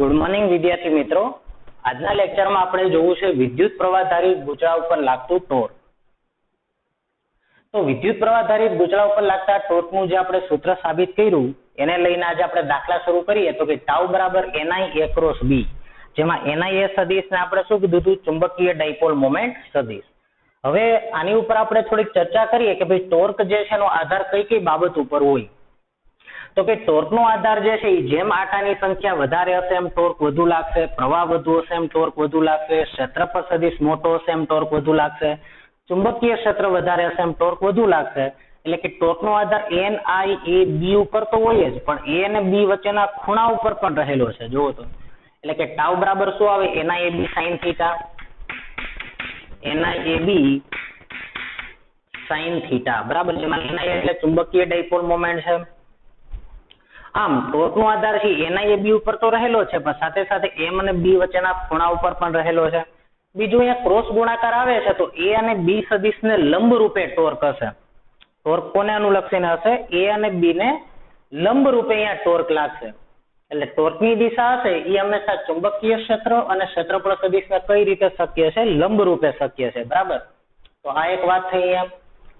Good morning વિદ્યાર્થી મિત્રો. આજના લેક્ચરમાં આપણે જોવું છે વિદ્યુત પ્રવાહધારિત ગુચળા ઉપર લાગતું ટોર્ક. તો વિદ્યુત પ્રવાહધારિત ગુચળા ઉપર લાગતા ટોર્કનું જે આપણે સૂત્ર સાબિત કર્યું એને લઈને આજે આપણે દાખલા શરૂ કરીએ. તો કે ટાઉ બરાબર NI A ક્રોસ B, જેમાં NI એ સદિશને આપણે શું કીધું હતું? ચુંબકીય ડાયપોલ મોમેન્ટ સદિશ. હવે આની ઉપર આપણે થોડીક ચર્ચા કરીએ કે ભાઈ ટોર્ક જે છે એનો આધાર કઈ કઈ બાબત ઉપર હોય. તો કે ટોર્કનો આધાર જે છે એ જેમ આટાની સંખ્યા વધારે હશે એમ ટોર્ક વધુ લાગશે, પ્રવાહ વધુ હશે એમ ટોર્ક વધુ લાગશે, ક્ષેત્રફળ સદિશ મોટો હશે એમ ટોર્ક વધુ લાગશે, ચુંબકીય ક્ષેત્ર વધારે હશે એમ ટોર્ક વધુ લાગશે. એટલે કે ટોર્કનો આધાર NI A B ઉપર તો હોય જ, પણ A અને B વચ્ચેના ખૂણા ઉપર પણ રહેલો છે. જુઓ તો એટલે કે ટાઉ બરાબર શું આવે? NI AB sin theta, NI AB sin theta બરાબર. જેમાં NI એટલે ચુંબકીય ડાયપોલ મોમેન્ટ છે. આમ ટોર્કનો આધાર છે NI AB ઉપર તો રહેલો છે, પણ સાથે સાથે M અને B વચ્ચેના ખૂણા ઉપર પણ રહેલો છે. બીજું અહીંયા ક્રોસ ગુણાકાર આવે છે તો A અને B સદિશને લંબ રૂપે ટોર્ક હશે. ટોર્ક કોને અનુલક્ષીને હશે? A અને B ને લંબ રૂપે અહીંયા ટોર્ક લાગશે. એટલે ટોર્કની દિશા હશે એ હંમેશા ચુંબકીય ક્ષેત્ર અને ક્ષેત્રફળ સદિશને કઈ રીતે શક્ય છે? લંબ રૂપે શક્ય છે. બરાબર. તો આ એક વાત થઈ.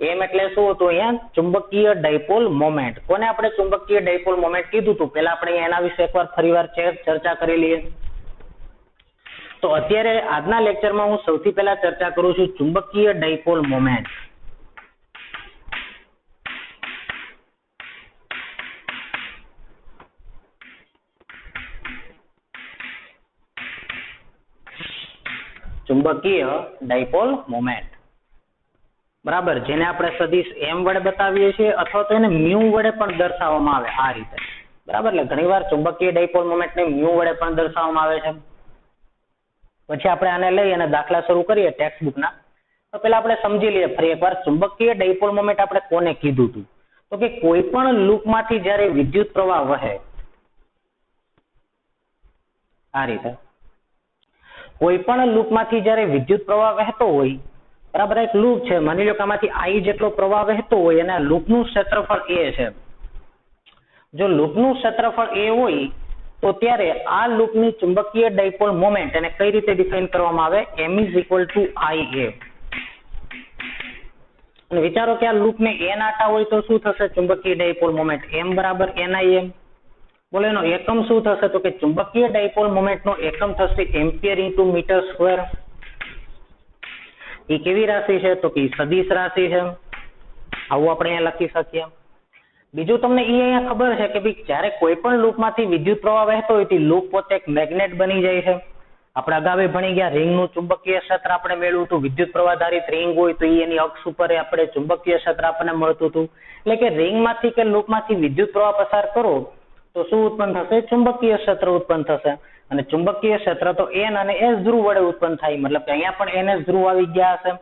એમ એટલે શું હતું? અહીંયા ચુંબકીય ડાયપોલ મોમેન્ટ. કોને આપણે ચુંબકીય ડાયપોલ મોમેન્ટ કીધું હતું? પહેલા આપણે એના વિશે એકવાર ફરીવાર ચર્ચા કરી લઈએ. તો અત્યારે આજના લેક્ચરમાં હું સૌથી પહેલા ચર્ચા કરું છું ચુંબકીય ડાયપોલ મોમેન્ટ. ચુંબકીય ડાયપોલ મોમેન્ટ બરાબર, જેને આપણે સદિશ M વડે બતાવીએ છીએ અથવા તો એને મ્યુ વડે પણ દર્શાવવામાં આવે આ રીતે. બરાબર. એટલે ઘણીવાર ચુંબકીય ડાયપોલ મોમેન્ટને મ્યુ વડે પણ દર્શાવવામાં આવે છે. પછી આપણે આને લઈ અને દાખલા શરૂ કરીએ ટેક્સ્ટ બુકના. તો પહેલા આપણે સમજી લઈએ ફરી એકવાર ચુંબકીય ડાયપોલ મોમેન્ટ આપણે કોને કીધું હતું? તો કે કોઈ પણ લૂપમાંથી જ્યારે વિદ્યુત પ્રવાહ વહે આ રીતે, કોઈ પણ લૂપમાંથી જ્યારે વિદ્યુત પ્રવાહ વહેતો હોય, બરાબર, એક લૂપ છે, માની લો કે આમાંથી I જેટલો પ્રવાહ વહેતો હોય અને આ લૂપનું ક્ષેત્રફળ A છે. જો લૂપનું ક્ષેત્રફળ A હોય તો ત્યારે આ લૂપની ચુંબકીય ડાયપોલ મોમેન્ટ એને કઈ રીતે ડિફાઇન કરવામાં આવે? M is equal to IA. અને વિચારો કે આ લૂપને N આટા હોય તો શું થશે? ચુંબકીય ડાયપોલ મોમેન્ટ M બરાબર NIM. બોલો એનો એકમ શું થશે? તો કે ચુંબકીય ડાયપોલ મોમેન્ટનો એકમ થશે એમ્પિયર ઇન્ટુ મીટર સ્ક્વેર. એ કેવી રાશિ છે? તો કે સદિશ રાશિ છે. આવું આપણે અહીંયા લખી શકીએ. બીજું તમને એ અહીંયા ખબર છે કે ભાઈ જ્યારે કોઈ પણ લૂપમાંથી વિદ્યુત પ્રવાહ વહેતો હોય તો લૂપ પોતે એક મેગ્નેટ બની જાય છે. આપણે અગાઉ ભણી ગયા રિંગનું ચુંબકીય ક્ષેત્ર આપણે મેળવ્યું હતું. વિદ્યુત પ્રવાહધારિત રિંગ હોય તો એની અક્ષ ઉપર આપણે ચુંબકીય ક્ષેત્ર આપણને મળતું હતું. એટલે કે રિંગમાંથી કે લૂપમાંથી વિદ્યુત પ્રવાહ પસાર કરો તો શું ઉત્પન્ન થશે? ચુંબકીય ક્ષેત્ર ઉત્પન્ન થશે. અને ચુંબકીય ક્ષેત્ર તો N અને S ધ્રુવ વડે ઉત્પન્ન થાય. મતલબ કે અહીંયા પણ NS ધ્રુવ આવી ગયા હશે.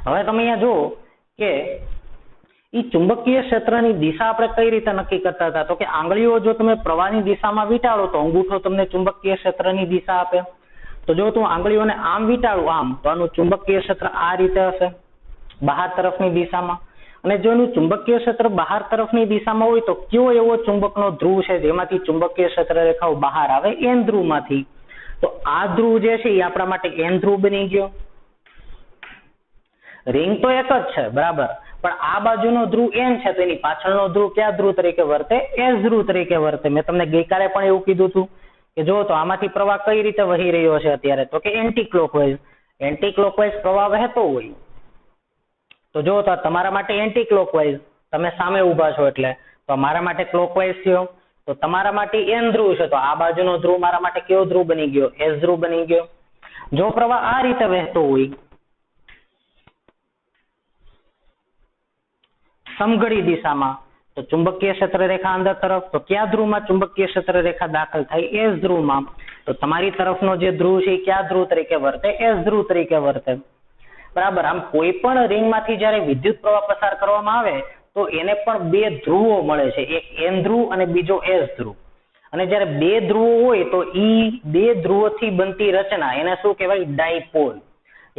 હવે તમે અહીંયા જુઓ કે એ ચુંબકીય ક્ષેત્રની દિશા આપણે કઈ રીતે નક્કી કરતા હતા? તો કે આંગળીઓ જો તમે પ્રવાહની દિશામાં વીંટાળો તો અંગૂઠો તમને ચુંબકીય ક્ષેત્રની દિશા આપે. તો જો તું આંગળીઓને આમ વીંટાળું આમ, તો આનું ચુંબકીય ક્ષેત્ર આ રીતે હશે, બહાર તરફની દિશામાં. અને જો એનું ચુંબકીય ક્ષેત્ર બહાર તરફની દિશામાં હોય તો કયો એવો ચુંબકનો ધ્રુવ છે જેમાંથી ચુંબકીય ક્ષેત્ર રેખાઓ બહાર આવે? N ધ્રુવમાંથી. તો આ ધ્રુવ જે છે એ આપણા માટે N ધ્રુવ બની ગયો. રિંગ તો એક જ છે, બરાબર, પણ આ બાજુનો ધ્રુવ N છે તો એની પાછળનો ધ્રુવ કયા ધ્રુવ તરીકે વર્તે? S ધ્રુવ તરીકે વર્તે. મેં તમને ગઈકાલે પણ એવું કીધું હતું કે જો તો આમાંથી પ્રવાહ કઈ રીતે વહી રહ્યો છે અત્યારે? તો કે એન્ટી ક્લોકવાઇઝ. એન્ટી ક્લોકવાઇઝ પ્રવાહ વહેતો હોય તો જો તો તમારા માટે એન્ટી ક્લોકવાઇઝ, તમે સામે ઊભા છો એટલે, તો મારા માટે ક્લોકવાઇઝ થયો. તો તમારા માટે N ધ્રુવ છે તો આ બાજુનો ધ્રુવ મારા માટે કયો ધ્રુવ બની ગયો? S ધ્રુવ બની ગયો. જો પ્રવાહ આ રીતે વહેતો હોય સમઘડી દિશામાં તો ચુંબકીય ક્ષેત્ર રેખા અંદર તરફ, તો કયા ધ્રુવમાં ચુંબકીય ક્ષેત્ર રેખા દાખલ થાય? S ધ્રુવમાં. તો તમારી તરફનો જે ધ્રુવ છે એ કયા ધ્રુવ તરીકે વર્તે? S ધ્રુવ તરીકે વર્તે. બરાબર. આમ કોઈ પણ રિંગમાંથી જ્યારે વિદ્યુત પ્રવાહ પસાર કરવામાં આવે તો એને પણ બે ધ્રુવો મળે છે, એક N ધ્રુવ અને બીજો S ધ્રુવ. અને જ્યારે બે ધ્રુવો હોય તો ઈ બે ધ્રુવોથી બનતી રચના એને શું કહેવાય? ડાયપોલ.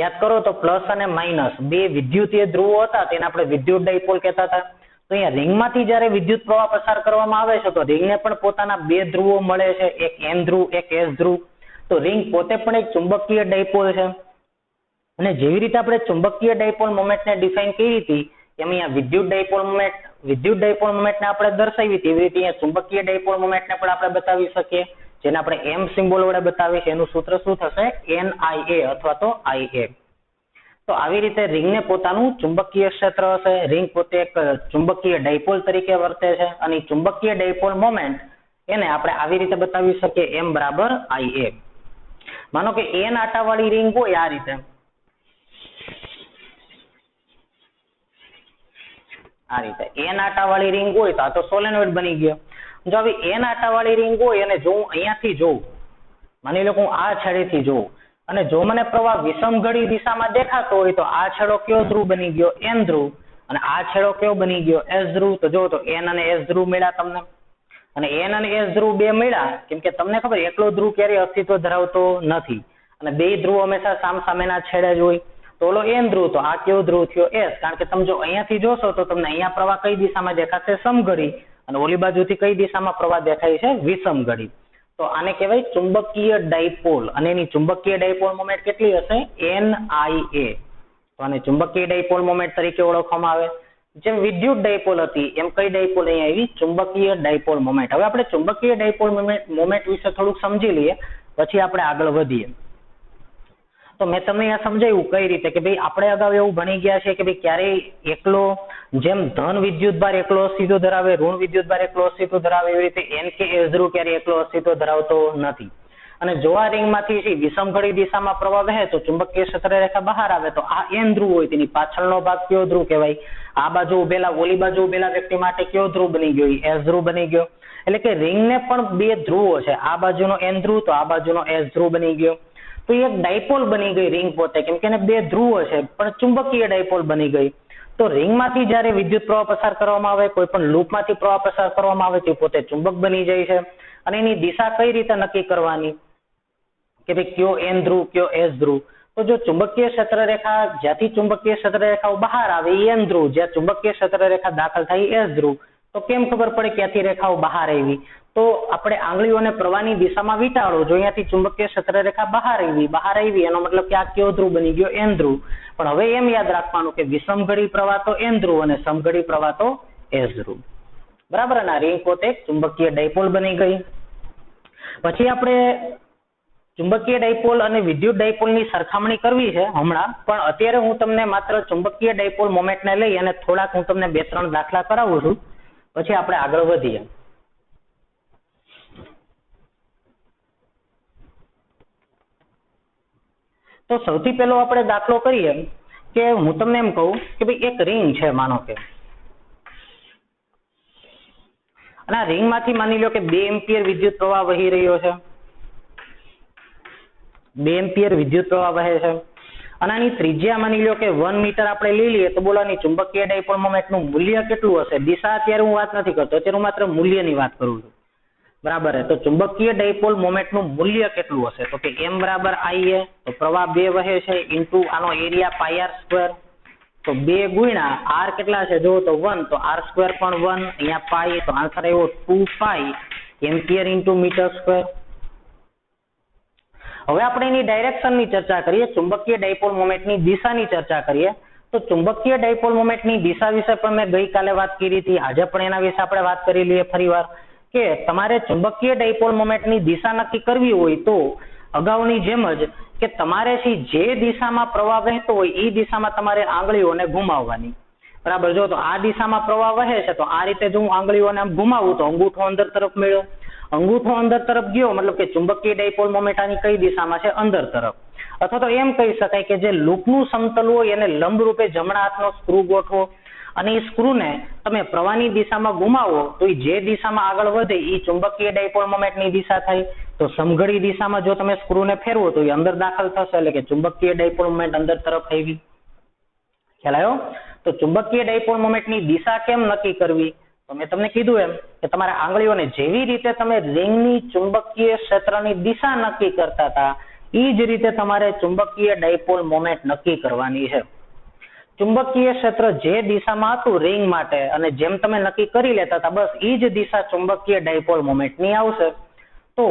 યાદ કરો તો પ્લસ અને માઇનસ બે વિદ્યુતીય ધ્રુવો હતા તેને આપણે વિદ્યુત ડાયપોલ કહેતા હતા. તો અહીંયા રિંગમાંથી જ્યારે વિદ્યુત પ્રવાહ પસાર કરવામાં આવે છે તો રિંગને પણ પોતાના બે ધ્રુવો મળે છે, એક N ધ્રુવ એક S ધ્રુવ. તો રિંગ પોતે પણ એક ચુંબકીય ડાયપોલ છે. અને જેવી રીતે આપણે ચુંબકીય ડાયપોલ મોમેન્ટને ડિફાઇન કરી હતી એમ અહીંયા વિદ્યુત ડાયપોલ મોમેન્ટને આપણે દર્શાવી હતી એવી રીતે અહીંયા ચુંબકીય ડાયપોલ મોમેન્ટને પણ આપણે બતાવી શકીએ, જેને આપણે M સિમ્બોલ વડે બતાવીએ છીએ. એનું સૂત્ર શું થશે? NIA અથવા તો IA. તો આવી રીતે રિંગને પોતાનું ચુંબકીય ક્ષેત્ર હશે. રિંગ પોતે એક ચુંબકીય ડાયપોલ તરીકે વર્તે છે અને ચુંબકીય ડાયપોલ મોમેન્ટ એને આપણે આવી રીતે બતાવી શકીએ M બરાબર IA. માનો કે N આટાવાળી રિંગ હોય આ રીતે, આ રીતે N આટાવાળી રિંગ હોય તો આ તો સોલેનોઇડ બની ગયો. જો આવી N આટાવાળી રિંગ હોય અને જો હું અહીંયાથી જોઉં, માની લો હું આ છેડેથી જોઉં અને જો મને પ્રવાહ વિષમઘડી દિશામાં દેખાતો હોય તો આ છેડો કયો ધ્રુવ બની ગયો? N ધ્રુવ. અને આ છેડો કયો બની ગયો? S ધ્રુવ. તો જો તો N અને S ધ્રુવ મળ્યા તમને, અને N અને S ધ્રુવ બે મળ્યા કેમ કે તમને ખબર એકલો ધ્રુવ ક્યારેય અસ્તિત્વ ધરાવતો નથી અને બે ધ્રુવ હંમેશા સામસામેના છેડે જ હોય. તો ઓલો N ધ્રુવ, તો આ કયો ધ્રુવ થયો? S. કારણ કે તમે જો અહીંયાથી જોશો તો તમને અહીંયા પ્રવાહ કઈ દિશામાં દેખાશે? સમઘડી. અને ઓલી બાજુથી કઈ દિશામાં પ્રવાહ દેખાય છે? વિષમઘડી. તો આને કહેવાય ચુંબકીય ડાયપોલ અને એની ચુંબકીય ડાયપોલ મોમેન્ટ કેટલી હશે? NIA. તો આને ચુંબકીય ડાયપોલ મોમેન્ટ તરીકે ઓળખવામાં આવે. જેમ વિદ્યુત ડાયપોલ હતી એમ કઈ ડાયપોલ અહીંયા આવી? ચુંબકીય ડાયપોલ મોમેન્ટ. હવે આપણે ચુંબકીય ડાયપોલ મોમેન્ટ વિશે થોડુંક સમજી લઈએ પછી આપણે આગળ વધીએ. તો મેં તમને અહીંયા સમજાવ્યું કઈ રીતે કે ભાઈ આપણે અગાઉ એવું ભણી ગયા છે કે ભાઈ ક્યારેય એકલો, જેમ ધન વિદ્યુત ભાર એકલો અસ્તિત્વ ધરાવે, ઋણ વિદ્યુત ભાર એકલો અસ્તિત્વ ધરાવે, એવી રીતે N કે S ધ્રુવ ક્યારેય એકલો અસ્તિત્વ ધરાવતો નથી. અને જો આ રિંગમાંથી વિષમઘડી દિશામાં પ્રવાહ વહે તો ચુંબકીય ક્ષેત્ર રેખા બહાર આવે તો આ N ધ્રુવ હોય તેની પાછળનો ભાગ કયો ધ્રુવ કહેવાય? આ બાજુ ઉભેલા, ઓલી બાજુ ઉભેલા વ્યક્તિ માટે કયો ધ્રુવ બની ગયો? S ધ્રુવ બની ગયો. એટલે કે રિંગને પણ બે ધ્રુવો છે, આ બાજુનો N ધ્રુવ તો આ બાજુનો S ધ્રુવ બની ગયો. તો એક ડાયપોલ બની ગઈ રિંગ પોતે, કેમ કે એને બે ધ્રુવો છે પણ ચુંબકીય ડાયપોલ બની ગઈ. તો રિંગમાંથી જ્યારે વિદ્યુત પ્રવાહ પસાર કરવામાં આવે, કોઈ પણ લૂપમાંથી પ્રવાહ પસાર કરવામાં આવે તે પોતે ચુંબક બની જાય છે. અને એની દિશા કઈ રીતે નક્કી કરવાની કે ભાઈ કયો N ધ્રુવ કયો S ધ્રુવ? તો જો ચુંબકીય ક્ષેત્ર રેખા જ્યાંથી ચુંબકીય ક્ષેત્ર રેખાઓ બહાર આવે એ N ધ્રુવ, જ્યાં ચુંબકીય ક્ષેત્ર રેખા દાખલ થાય S ધ્રુવ. તો કેમ ખબર પડે ક્યાંથી રેખાઓ બહાર આવી? તો આપણે આંગળીઓને પ્રવાહની દિશામાં વીંટાળો, જો અહીંયાથી ચુંબકીય ક્ષેત્ર રેખા બહાર આવી એનો મતલબ કે આ કયો ધ્રુવ બની ગયો? N ધ્રુવ. પણ હવે એમ યાદ રાખવાનું કે વિષમઘડી પ્રવાહ તો N ધ્રુવ અને સમઘડી પ્રવાહ તો S ધ્રુવ. બરાબર ને? રિંગ પોતે ચુંબકીય ડાયપોલ બની ગઈ. પછી આપણે ચુંબકીય ડાયપોલ અને વિદ્યુત ડાયપોલની સરખામણી કરવી છે હમણાં, પણ અત્યારે હું તમને માત્ર ચુંબકીય ડાયપોલ મોમેન્ટને લઈ અને થોડાક હું તમને 2-3 દાખલા કરાવું છું, પછી આપણે આગળ વધીએ. તો સૌથી પહેલો આપણે દાખલો કરીએ કે હું તમને એમ કહું કે ભાઈ એક રિંગ છે માનો કે, અને આ રિંગમાંથી માની લો કે 2 એમ્પિયર વિદ્યુત પ્રવાહ વહી રહ્યો છે, 2 એમ્પિયર વિદ્યુત પ્રવાહ વહે છે અને આની ત્રિજ્યા માની લો કે 1 મીટર આપણે લઈ લઈએ તો બોલો આની ચુંબકીય ડાયપોલ મોમેન્ટનું મૂલ્ય કેટલું હશે? દિશા અત્યારે હું વાત નથી કરતો, અત્યારે હું માત્ર મૂલ્યની વાત કરું છું. બરાબર. તો ચુંબકીય ડાયપોલ મોમેન્ટનું મૂલ્ય કેટલું હશે? તો કે M બરાબર IA. તો પ્રવાહ 2 વહે છે ઇન્ટુ આનો એરિયા πr². તો 2 ગુણ્યા r કેટલા છે જો તો 1, તો r² પણ 1, અહીંયા પાઈ, તો આન્સર આવ્યો 2 પાઈ એમ્પિયર ઇન્ટુ મીટર સ્ક્વેર. હવે આપણે એની ડાયરેક્શનની ચર્ચા કરીએ, ચુંબકીય ડાયપોલ મોમેન્ટની દિશાની ચર્ચા કરીએ. તો ચુંબકીય ડાયપોલ મોમેન્ટની દિશા વિશે પણ મેં ગઈકાલે વાત કરી હતી, આજે પણ એના વિશે આપણે વાત કરી લઈએ ફરીવાર કે તમારે ચુંબકીય ડાયપોલ મોમેન્ટની દિશા નક્કી કરવી હોય તો અગાઉની જેમ જ કે તમારે જે દિશામાં પ્રવાહ વહેતો હોય એ દિશામાં તમારે આંગળીઓને ઘુમાવવાની. બરાબર. જો તો આ દિશામાં પ્રવાહ વહે છે તો આ રીતે જો હું આંગળીઓને આમ ઘુમાવું તો અંગૂઠો અંદર તરફ મળ્યો, અંગૂઠો અંદર તરફ ગયો મતલબ કે ચુંબકીય ડાયપોલ મોમેન્ટ આની કઈ દિશામાં છે? અંદર તરફ. અથવા તો એમ કહી શકાય કે જે લૂપનું સમતલ હોય એને લંબ રૂપે જમણા હાથનો સ્ક્રૂ ગોઠવો અને એ સ્ક્રૂને તમે પ્રવાહની દિશામાં ઘુમાવો તો એ જે દિશામાં આગળ વધે એ ચુંબકીય ડાયપોલ મોમેન્ટની દિશા થાય. તો સમઘડી દિશામાં જો તમે સ્ક્રૂને ફેરવો તો એ અંદર દાખલ થશે, એટલે કે ચુંબકીય ડાયપોલ મોમેન્ટ અંદર તરફ આવી. ખ્યાલ આવ્યો? તો ચુંબકીય ડાયપોલ મોમેન્ટની દિશા કેમ નક્કી કરવી? તો મેં તમને કીધું એમ કે તમારા આંગળીઓને જેવી રીતે તમે રિંગની ચુંબકીય ક્ષેત્રની દિશા નક્કી કરતા હતા એ જ રીતે તમારે ચુંબકીય ડાયપોલ મોમેન્ટ નક્કી કરવાની છે. ચુંબકીય ક્ષેત્ર જે દિશામાં હતું રિંગ માટે અને જેમ તમે નક્કી કરી લેતા હતા બસ એ જ દિશા ચુંબકીય ડાયપોલ મોમેન્ટની આવશે. તો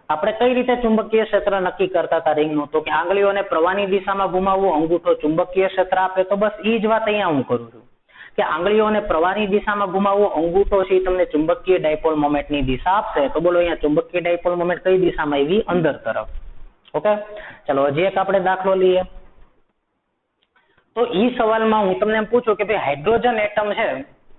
આપણે કઈ રીતે ચુંબકીય ક્ષેત્ર નક્કી કરતા હતા રિંગનું? તો કે આંગળીઓને પ્રવાહની દિશામાં ઘુમાવવું, અંગૂઠો ચુંબકીય ક્ષેત્ર આપે. તો બસ એ જ વાત અહીંયા હું કરું છું કે આંગળીઓને પ્રવાહની દિશામાં ઘુમાવવો, અંગૂઠો છે તમને ચુંબકીય ડાયપોલ મોમેન્ટની દિશા આપશે. તો બોલો અહીંયા ચુંબકીય ડાયપોલ મોમેન્ટ કઈ દિશામાં આવી? અંદર તરફ. ઓકે, ચલો હજી એક આપણે દાખલો લઈએ. તો ઈ સવાલમાં હું તમને એમ પૂછું કે ભાઈ હાઇડ્રોજન એટમ છે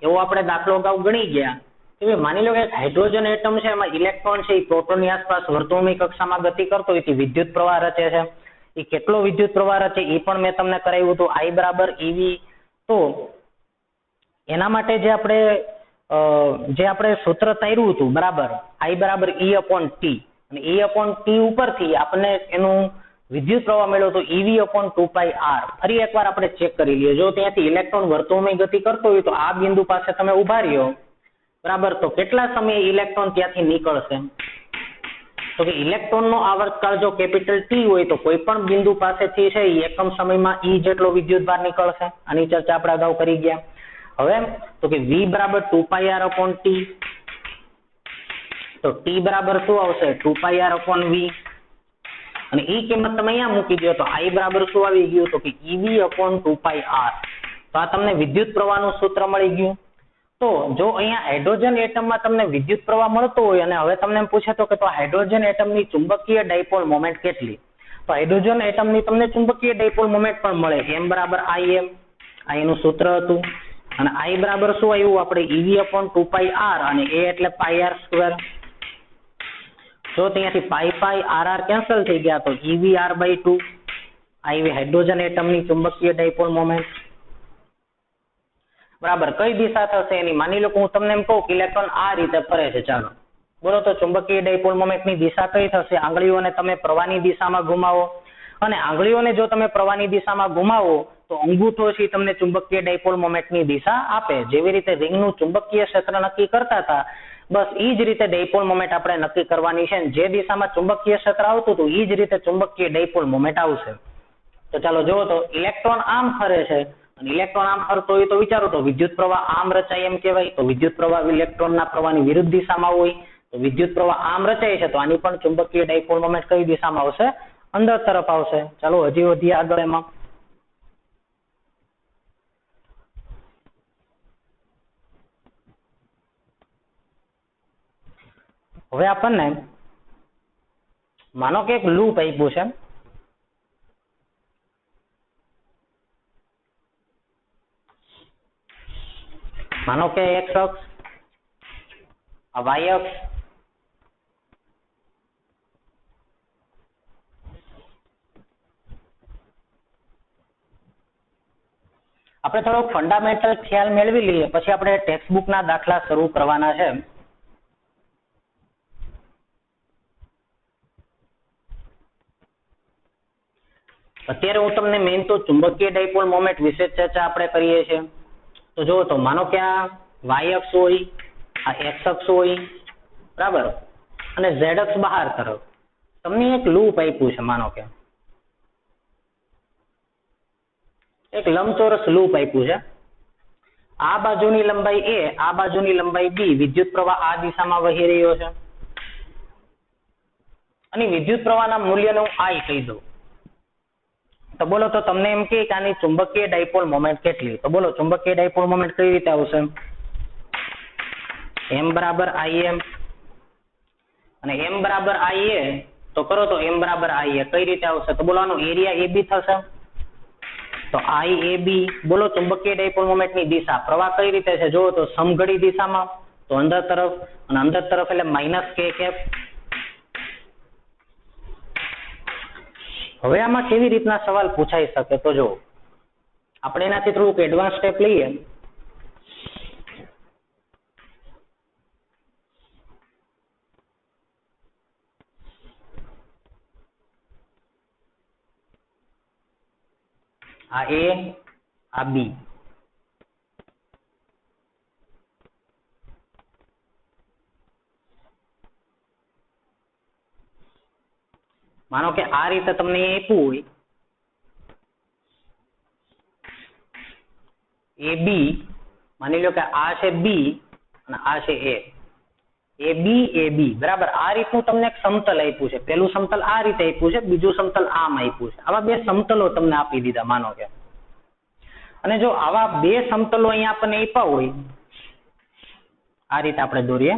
એવો આપણે દાખલો અગાઉ ગણી ગયા કે ભાઈ માની લો કે હાઇડ્રોજન એટમ છે એમાં ઇલેક્ટ્રોન છે એ પ્રોટોનની આસપાસ વર્તુળની કક્ષામાં ગતિ કરતો હોય વિદ્યુત પ્રવાહ રચે છે. એ કેટલો વિદ્યુત પ્રવાહ રચે એ પણ મેં તમને કરાવ્યું હતું, I બરાબર EV. તો એના માટે જે આપણે સૂત્ર તાર્યું હતું બરાબર, I બરાબર E/T, અને E/T ઉપરથી આપણને એનું વિદ્યુત પ્રવાહ મળ્યો તો EV/2πr. ફરી એકવાર આપણે ચેક કરી લઈએ. જો ત્યાંથી ઇલેક્ટ્રોન વર્તુળની ગતિ કરતો હોય તો આ બિંદુ પાસે તમે ઉભા રહ્યો બરાબર, તો કેટલા સમયે ઇલેક્ટ્રોન ત્યાંથી નીકળશે? તો કે ઇલેક્ટ્રોનનો આવર્તકાળ જો કેપિટલ T હોય તો કોઈ પણ બિંદુ પાસેથી છે એ એકમ સમયમાં E જેટલો વિદ્યુત ભાર નીકળશે. આની ચર્ચા આપણે અગાઉ કરી ગયા. હવે તો કે V બરાબર 2πr/T. તો T બરાબર શું આવશે? 2πr/V. અને એ કિંમત તમે અહીંયા મૂકી દો તો I બરાબર શું આવી ગયું? તો કે EV/2πr. તો આ તમને વિદ્યુત પ્રવાહનું સૂત્ર મળી ગયું. તો જો અહીંયા હાઇડ્રોજન એટમમાં તમને વિદ્યુત પ્રવાહ મળતો હોય અને હવે તમને એમ પૂછે તો કે હાઇડ્રોજન એટમની ચુંબકીય ડાયપોલ મોમેન્ટ કેટલી? તો હાઇડ્રોજન એટમની તમને ચુંબકીય ડાયપોલ મોમેન્ટ પણ મળે. M બરાબર IM, આ એનું સૂત્ર હતું. અને I બરાબર શું આવ્યું આપણે? EV/2πr અને A એટલે πr². જો ત્યાંથી પાઈ RR કેન્સલ થઈ ગયા તો EVR/2 આવી હાઇડ્રોજન એટમની ચુંબકીય ડાયપોલ મોમેન્ટ. બરાબર, કઈ દિશા થશે એની? માની લો કે હું તમને એમ કહું કે ઇલેક્ટ્રોન આ રીતે ફરે છે, ચાલો બોલો તો ચુંબકીય ડાયપોલ મોમેન્ટની દિશા કઈ થશે? આંગળીઓને તમે પ્રવાહની દિશામાં ઘુમાવો અને આંગળીઓને જો તમે પ્રવાહની દિશામાં ઘુમાવો તો અંગૂઠો છે તમને ચુંબકીય ડાયપોલ મોમેન્ટની દિશા આપે. જેવી રીતે રિંગનું ચુંબકીય ક્ષેત્ર નક્કી કરતા હતા બસ એ જ રીતે ડાયપોલ મોમેન્ટ આપણે નક્કી કરવાની છે. જે દિશામાં ચુંબકીય ક્ષેત્ર આવતું હતું એ જ રીતે ચુંબકીય ડાયપોલ મોમેન્ટ આવશે. તો ચાલો જુઓ તો ઇલેક્ટ્રોન આમ ફરે છે અને ઇલેક્ટ્રોન આમ ફરતો હોય તો વિચારો તો વિદ્યુત પ્રવાહ આમ રચાય એમ કહેવાય. તો વિદ્યુત પ્રવાહ ઇલેક્ટ્રોનના પ્રવાહની વિરુદ્ધ દિશામાં હોય તો વિદ્યુત પ્રવાહ આમ રચાય છે તો આની પણ ચુંબકીય ડાયપોલ મોમેન્ટ કઈ દિશામાં આવશે? અંદર તરફ આવશે. ચાલો હજી વધીએ આગળ એમાં. હવે આપણને માનો કે એક લૂપ આપ્યું છે. માનો કે x અક્ષ, y અક્ષ, આપણે થોડોક ફંડામેન્ટલ ખ્યાલ મેળવી લઈએ પછી આપણે ટેક્સ્ટ બુકના દાખલા શરૂ કરવાના છે. અત્યારે હું તમને મેઇન તો ચુંબકીય ડાયપોલ મોમેન્ટ વિશે ચર્ચા આપણે કરીએ છીએ. તો જુઓ તો માનો કે આ y અક્ષ હોય, આ x અક્ષ હોય બરાબર, અને z અક્ષ બહાર તરફ તમને એક લૂપ આપ્યું છે. માનો કે એક લંબચોરસ લૂપ આપ્યું છે. આ બાજુની લંબાઈ A, આ બાજુની લંબાઈ B, વિદ્યુત પ્રવાહ આ દિશામાં વહી રહ્યો છે અને વિદ્યુત પ્રવાહના મૂલ્યને હું I કહી દઉં. તો બોલો તો તમને એમ કે આની ચુંબકીય ડાયપોલ મોમેન્ટ કેટલી? તો બોલો ચુંબકીય ડાયપોલ મોમેન્ટ કઈ રીતે આવશે? M બરાબર IM અને M બરાબર IA. તો કરો તો M બરાબર IA કઈ રીતે આવશે? તો બોલો આનો એરિયા AB થશે. તો IAB. બોલો ચુંબકીય ડાયપોલ મોમેન્ટની દિશા પ્રવાહ કઈ રીતે છે? જુઓ તો સમઘડી દિશામાં, તો અંદર તરફ, અને અંદર તરફ એટલે -k. હવે આમાં કેવી રીતના સવાલ પૂછાઈ શકે? તો જો આપણે એનાથી થોડુંક એડવાન્સ સ્ટેપ લઈએ. આ A, આ B. માનો કે આ રીતે તમને આપ્યું હોય એ બી, માની લો કે આ છે બી અને આ છે એ બી બરાબર. આ રીતનું તમને એક સમતલ આપ્યું છે. પેલું સમતલ આ રીતે આપ્યું છે, બીજું સમતલ આમ આપ્યું છે. આવા બે સમતલો તમને આપી દીધા માનો કે, અને જો આવા બે સમતલો અહીંયા આપણને આપ્યા હોય આ રીતે આપણે દોરીએ,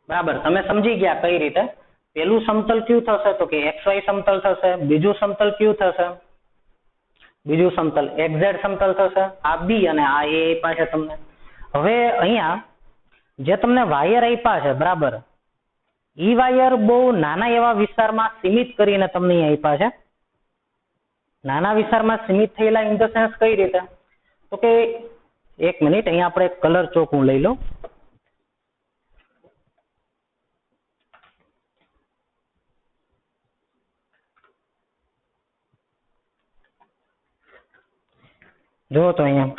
બરાબર. તમે સમજી ગયા કઈ રીતે. પેલું સમતલ કયું થશે તો કે XY સમતલ થશે, બીજું સમતલ કયું થશે, બીજું સમતલ XZ સમતલ થશે. આ બી અને આ એ આપ્યા છે તમને. હવે અહીંયા જે તમને વાયર આપ્યા છે બરાબર, ઈ વાયર બહુ નાના એવા વિસ્તારમાં સીમિત કરીને તમને અહીં આપ્યા છે. નાના વિસ્તારમાં સીમિત થયેલા ઇન ધ સેન્સ કઈ રીતે તો કે, એક મિનિટ અહીંયા આપણે કલર ચોક હું લઈ લઉં. જો તો અહીંયા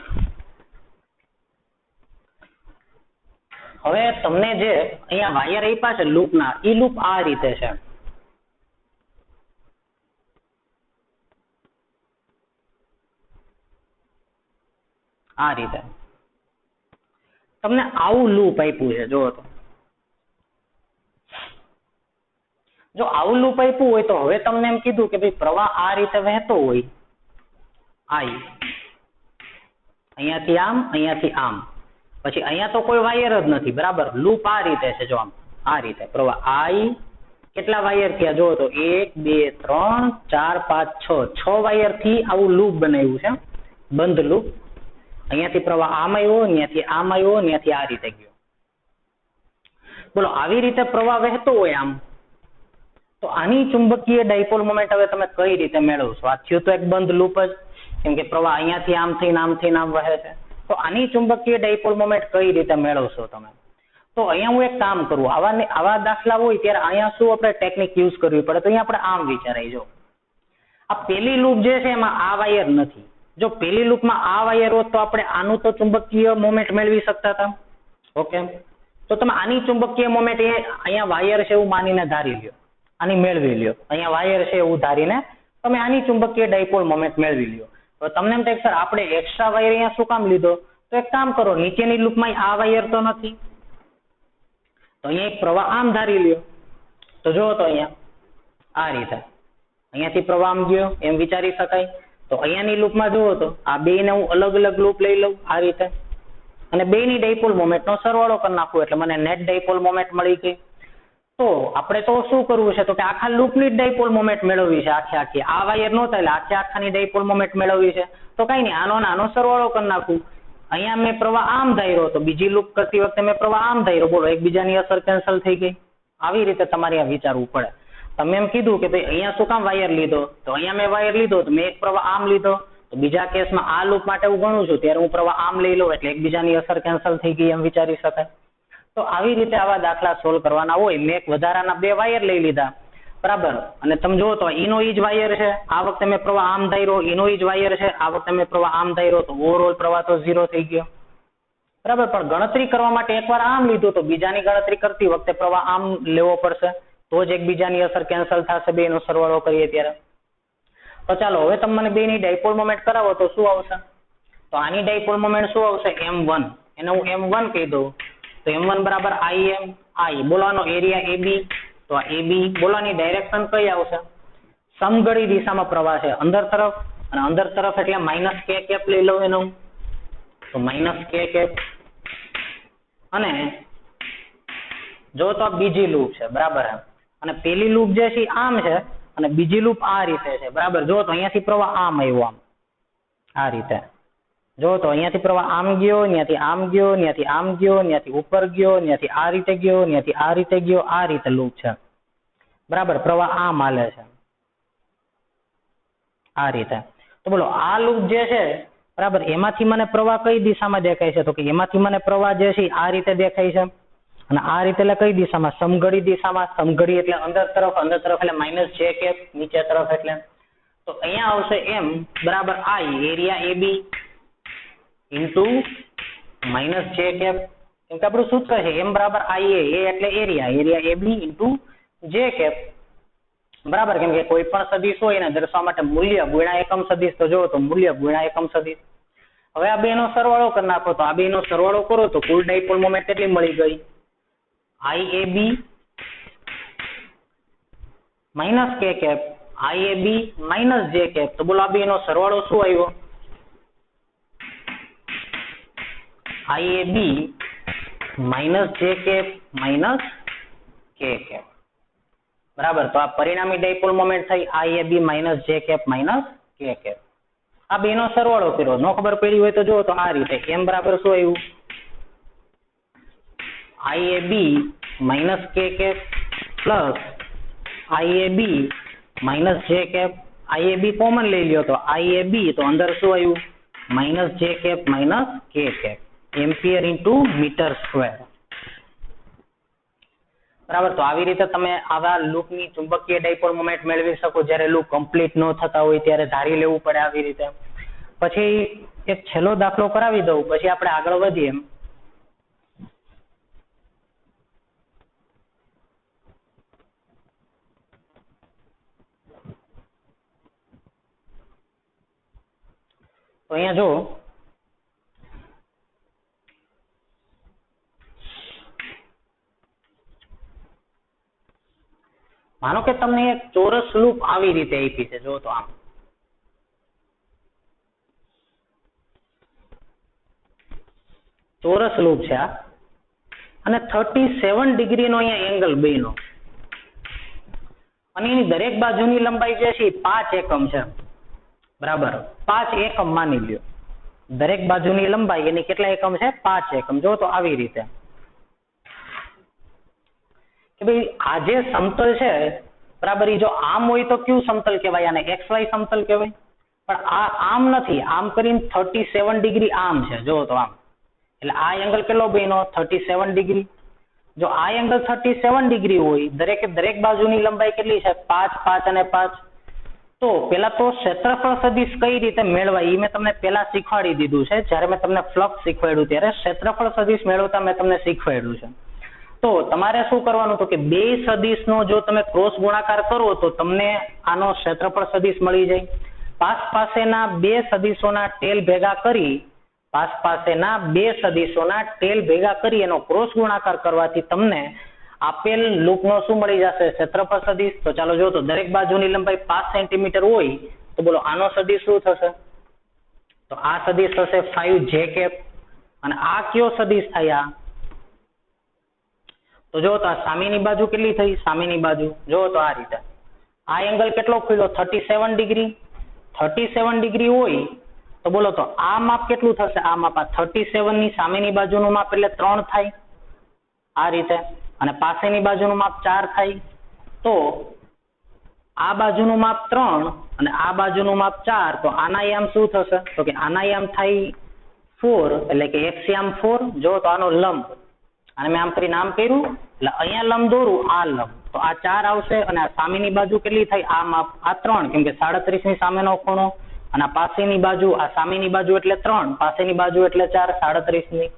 હવે તમને જે અહીંયા વાયર આપ્યા છે લૂપના, ઈ લૂપ આ રીતે છે. આ રીતે તમને આવું લૂપ આપ્યું છે. જો તો જો આવું લૂપ આપ્યું હોય તો હવે તમને એમ કીધું કે ભાઈ પ્રવાહ આ રીતે વહેતો હોય, આઈ અહીંયાથી આમ, અહીંયાથી આમ, પછી અહીંયા તો કોઈ વાયર જ નથી બરાબર. લૂપ આ રીતે છે. જો આમ આ રીતે પ્રવાહ આઈ, કેટલા વાયર થયા જો તો 1 2 3 4 5 6 વાયર થી આવું લૂપ બનાવ્યું છે, બંધ લૂપ. અહીંયાથી પ્રવાહ આમ આવ્યો, અહીંયાથી આમ આવ્યો, અહીંયાથી આ રીતે ગયો. બોલો આવી રીતે પ્રવાહ વહેતો હોય આમ, તો આની ચુંબકીય ડાયપોલ મોમેન્ટ હવે તમે કઈ રીતે મેળવશો? આ થયું તો એક બંધ લૂપ જ, કેમ કે પ્રવાહ અહીંયાથી આમ થઈને આમ વહે છે. તો આની ચુંબકીય ડાયપોલ મોમેન્ટ કઈ રીતે મેળવશો તમે? તો અહીંયા હું એક કામ કરું, આવા દાખલા હોય ત્યારે અહીંયા શું આપણે ટેકનિક યુઝ કરવી પડે, તો અહીંયા આપણે આમ વિચારાય. જો આ પેલી લૂપ જે છે એમાં આ વાયર નથી. જો પેલી લૂપમાં આ વાયર હોત તો આપણે આનું તો ચુંબકીય મોમેન્ટ મેળવી શકતા હતા. ઓકે, તો તમે આની ચુંબકીય મોમેન્ટ અહીંયા વાયર છે એવું માનીને ધારી લ્યો, આની મેળવી લ્યો. અહીંયા વાયર છે એવું ધારીને તમે આની ચુંબકીય ડાયપોલ મોમેન્ટ મેળવી લ્યો. તો તમને એમ થાય સર આપણે એક્સ્ટ્રા વાયર અહીંયા શું કામ લીધો? તો એક કામ કરો, નીચેની લૂપમાં આ વાયર તો નથી, તો અહીંયા એક પ્રવાહ આમ ધારી લ્યો. તો જો તો અહીંયા આ રીતે અહીંયાથી પ્રવાહ આમ ગયો એમ વિચારી શકાય. તો અહીંયાની લૂપમાં જુઓ તો આ બેને હું અલગ અલગ લૂપ લઈ લઉં આ રીતે, અને બેની ડાયપોલ મોમેન્ટનો સરવાળો કરી નાખું એટલે મને નેટ ડાયપોલ મોમેન્ટ મળી ગઈ. તો આપણે તો શું કરવું છે તો કે આખા લૂપની ડાયપોલ મોમેન્ટ મેળવવી છે. આખી આ વાયર નો થાય એટલે આખાની ડાયપોલ મોમેન્ટ મેળવવી છે. તો કઈ નહીં, આનો સરવાળો કરી નાખું. અહીંયા મેં પ્રવાહ આમ ધાર્યો તો બીજી લૂપ કરતી વખતે મેં પ્રવાહ આમ ધાર્યો. બોલો એકબીજાની અસર કેન્સલ થઈ ગઈ. આવી રીતે તમારે આ વિચારવું પડે. તમે એમ કીધું કે ભાઈ અહીંયા શું કામ વાયર લીધો, તો અહીંયા મેં વાયર લીધો તો મેં એક પ્રવાહ આમ લીધો, તો બીજા કેસમાં આ લૂપ માટે હું ગણું છું ત્યારે હું પ્રવાહ આમ લઈ લઉં એટલે એકબીજાની અસર કેન્સલ થઈ ગઈ એમ વિચારી શકાય. તો આવી રીતે આવા દાખલા સોલ્વ કરવાના હોય. મેં એક વધારાના 2 વાયર લઈ લીધા બરાબર, અને તમે જો તો એનો ઈ જ વાયર છે. આ વખતે મેં પ્રવાહ આમ ધાર્યો, એનો ઈ જ વાયર છે. આ વખતે મેં પ્રવાહ આમ ધાર્યો, તો ઓવરઓલ પ્રવાહ તો 0 થઈ ગયો બરાબર. પણ ગણતરી કરવા માટે એકવાર આમ લીધું તો બીજાની ગણતરી કરતી વખતે પ્રવાહ આમ લેવો પડશે, તો જ એકબીજાની અસર કેન્સલ થશે બેનો સરવાળો કરીએ ત્યારે. તો ચાલો હવે તમે મને બેની ડાયપોલ મોમેન્ટ કરાવો તો શું આવશે? તો આની ડાયપોલ મોમેન્ટ શું આવશે? m1. એને હું m1 કહી દઉં તો m1 બરાબર I. બોલવાનો એરિયા AB, તો આ AB. બોલવાની ડાયરેક્શન કઈ આવશે? સમઘડી દિશામાં પ્રવાહ છે અંદર તરફ, અને અંદર તરફ એટલે -k કેપ લઈ લઉં એનું, તો -k કેપ. અને જો તો બીજી લૂપ છે બરાબર, અને પેલી લૂપ જે છે આમ છે અને બીજી લૂપ આ રીતે છે બરાબર. જો તો અહીંયાથી પ્રવાહ આમ આવ્યો, આમ આ રીતે. જો તો અહીંયાથી પ્રવાહ આમ ગયો, અહીંયાથી આમ ગયો, અહીંયાથી આમ ગયો, અહીંયાથી ઉપર ગયો, અહીંયાથી આ રીતે ગયો, અહીંયાથી આ રીતે ગયો. આ રીતે લૂપ છે બરાબર. પ્રવાહ આમ હાલે છે આ રીતે. તો બોલો આ લૂપ જે છે બરાબર, એમાંથી મને પ્રવાહ કઈ દિશામાં દેખાય છે? તો કે એમાંથી મને પ્રવાહ જે છે આ રીતે દેખાય છે, અને આ રીતે એટલે કઈ દિશામાં? સમઘડી દિશામાં. સમઘડી એટલે અંદર તરફ એટલે -j કેપ, નીચે તરફ એટલે. તો અહીંયા આવશે m બરાબર I area AB into -j cap. કેમ કે આપણું સૂત્ર છે m બરાબર IA, એટલે area AB into j cap. બરાબર, કેમ કે કોઈ પણ સદિશ હોય ને દર્શાવવા માટે મૂલ્ય ગુણ્યા એકમ સદિશ, તો જો તો મૂલ્ય ગુણ્યા એકમ સદિશ. હવે આ બે નો સરવાળો કરી નાખો, તો આ બે નો સરવાળો કરો તો કુલ ડાયપોલ મોમેન્ટ કેટલી મળી ગઈ? IAB minus k cap IAB minus j cap. તો બોલો આ બે નો સરવાળો શું આવ્યો? IAB minus j cap minus k cap. બરાબર, તો આ પરિણામી ડાયપોલ મોમેન્ટ થઈ IAB minus j cap minus k cap. આ બે નો સરવાળો કર્યો, નો ખબર પડી હોય તો જો તો આ રીતે m બરાબર શું આવ્યું? IAB minus k cap plus IAB minus j cap. IAB common લઈ લ્યો તો IAB, તો અંદર શું આવ્યું? Minus j cap minus k cap, ampere into metre square. બરાબર, તો આવી રીતે તમે આવા લૂપની ચુંબકીય ડાયપોલ મોમેન્ટ મેળવી શકો. જ્યારે લૂપ કમ્પ્લીટ ન થતા હોય ત્યારે ધારી લેવું પડે આવી રીતે. પછી એક છેલ્લો દાખલો કરાવી દઉં, પછી આપણે આગળ વધીએ. તો અહીંયા જો માનો કે તમને એક ચોરસ લૂપ આવી રીતે આપી છે, જો તો આમ ચોરસ લૂપ છે આ, અને 37 ડિગ્રી નો અહીંયા એંગલ બન્યો, અને એની દરેક બાજુની લંબાઈ જે છે 5 એકમ છે. બરાબર, 5 એકમ માની લ્યો. દરેક બાજુની લંબાઈ એની કેટલા એકમ છે? 5 એકમ. જો તો આવી રીતે કે ભાઈ આ જે સમતલ છે, બરાબર, એ જો આમ હોય તો કયું સમતલ કહેવાય? આને XY સમતલ કહેવાય. પણ આ આમ નથી, આમ કરીને 37 ડિગ્રી આમ છે, જો તો આમ. એટલે આ એંગલ કેટલો બન્યો? 37 ડિગ્રી. જો આ એંગલ 37 ડિગ્રી હોય, દરેક બાજુની લંબાઈ કેટલી છે? 5, 5 અને 5. તો પેલા તો ક્ષેત્રફળ સદિશ કઈ રીતે મેળવાય એ મેં તમને પેલા શીખવાડી દીધું છે. જ્યારે મેં તમને ફ્લક્સ શીખવાડ્યું ત્યારે ક્ષેત્રફળ સદિશ મેળવતા મેં તમને શીખવાડ્યું છે. તો તમારે શું કરવાનું હતું કે બે સદિશનો જો તમે ક્રોસ ગુણાકાર કરો તો તમને આનો ક્ષેત્રફળ સદિશ મળી જાય. પાસેના બે સદિશોના ટેલ ભેગા કરી ભેગા કરી એનો ક્રોસ ગુણાકાર કરવાથી તમને આપેલ લૂપનો શું મળી જશે? ક્ષેત્રફળ સદિશ. તો ચાલો જો તો દરેક બાજુની લંબાઈ 5 સેન્ટીમીટર હોય તો બોલો આનો સદિશ શું થશે? તો આ સદિશ થશે 5 જે કેપ. અને આ કયો સદિશ થયા? તો જો તો આ સામેની બાજુ કેટલી થઈ? સામેની બાજુ જો તો આ રીતે આ એંગલ કેટલો ખુલ્યો? 37 ડિગ્રી. 37 ડિગ્રી હોય તો બોલો તો આ માપ કેટલું થશે? આ માપ 37 ની સામેની બાજુનું માપ એટલે 3 થાય આ રીતે, અને પાસેની બાજુનું માપ 4 થાય. તો આ બાજુનું માપ 3 અને આ બાજુનું માપ 4, તો આના યામ શું થશે? તો કે આના યામ થાય 4, એટલે કે x યામ 4. જો તો આનો લંબ, અને મેં આમ કરી નામ કર્યું એટલે અહીંયા લંબ દોરું, આ લંબ, તો આ 4 આવશે. અને આ સામેની બાજુ કેટલી થઈ? આ માપ આ 3, કેમ કે 37 ની સામેનો ખૂણો, અને આ પાસેની બાજુ, આ સામેની બાજુ એટલે 3, પાસેની બાજુ એટલે 4, 37 ની.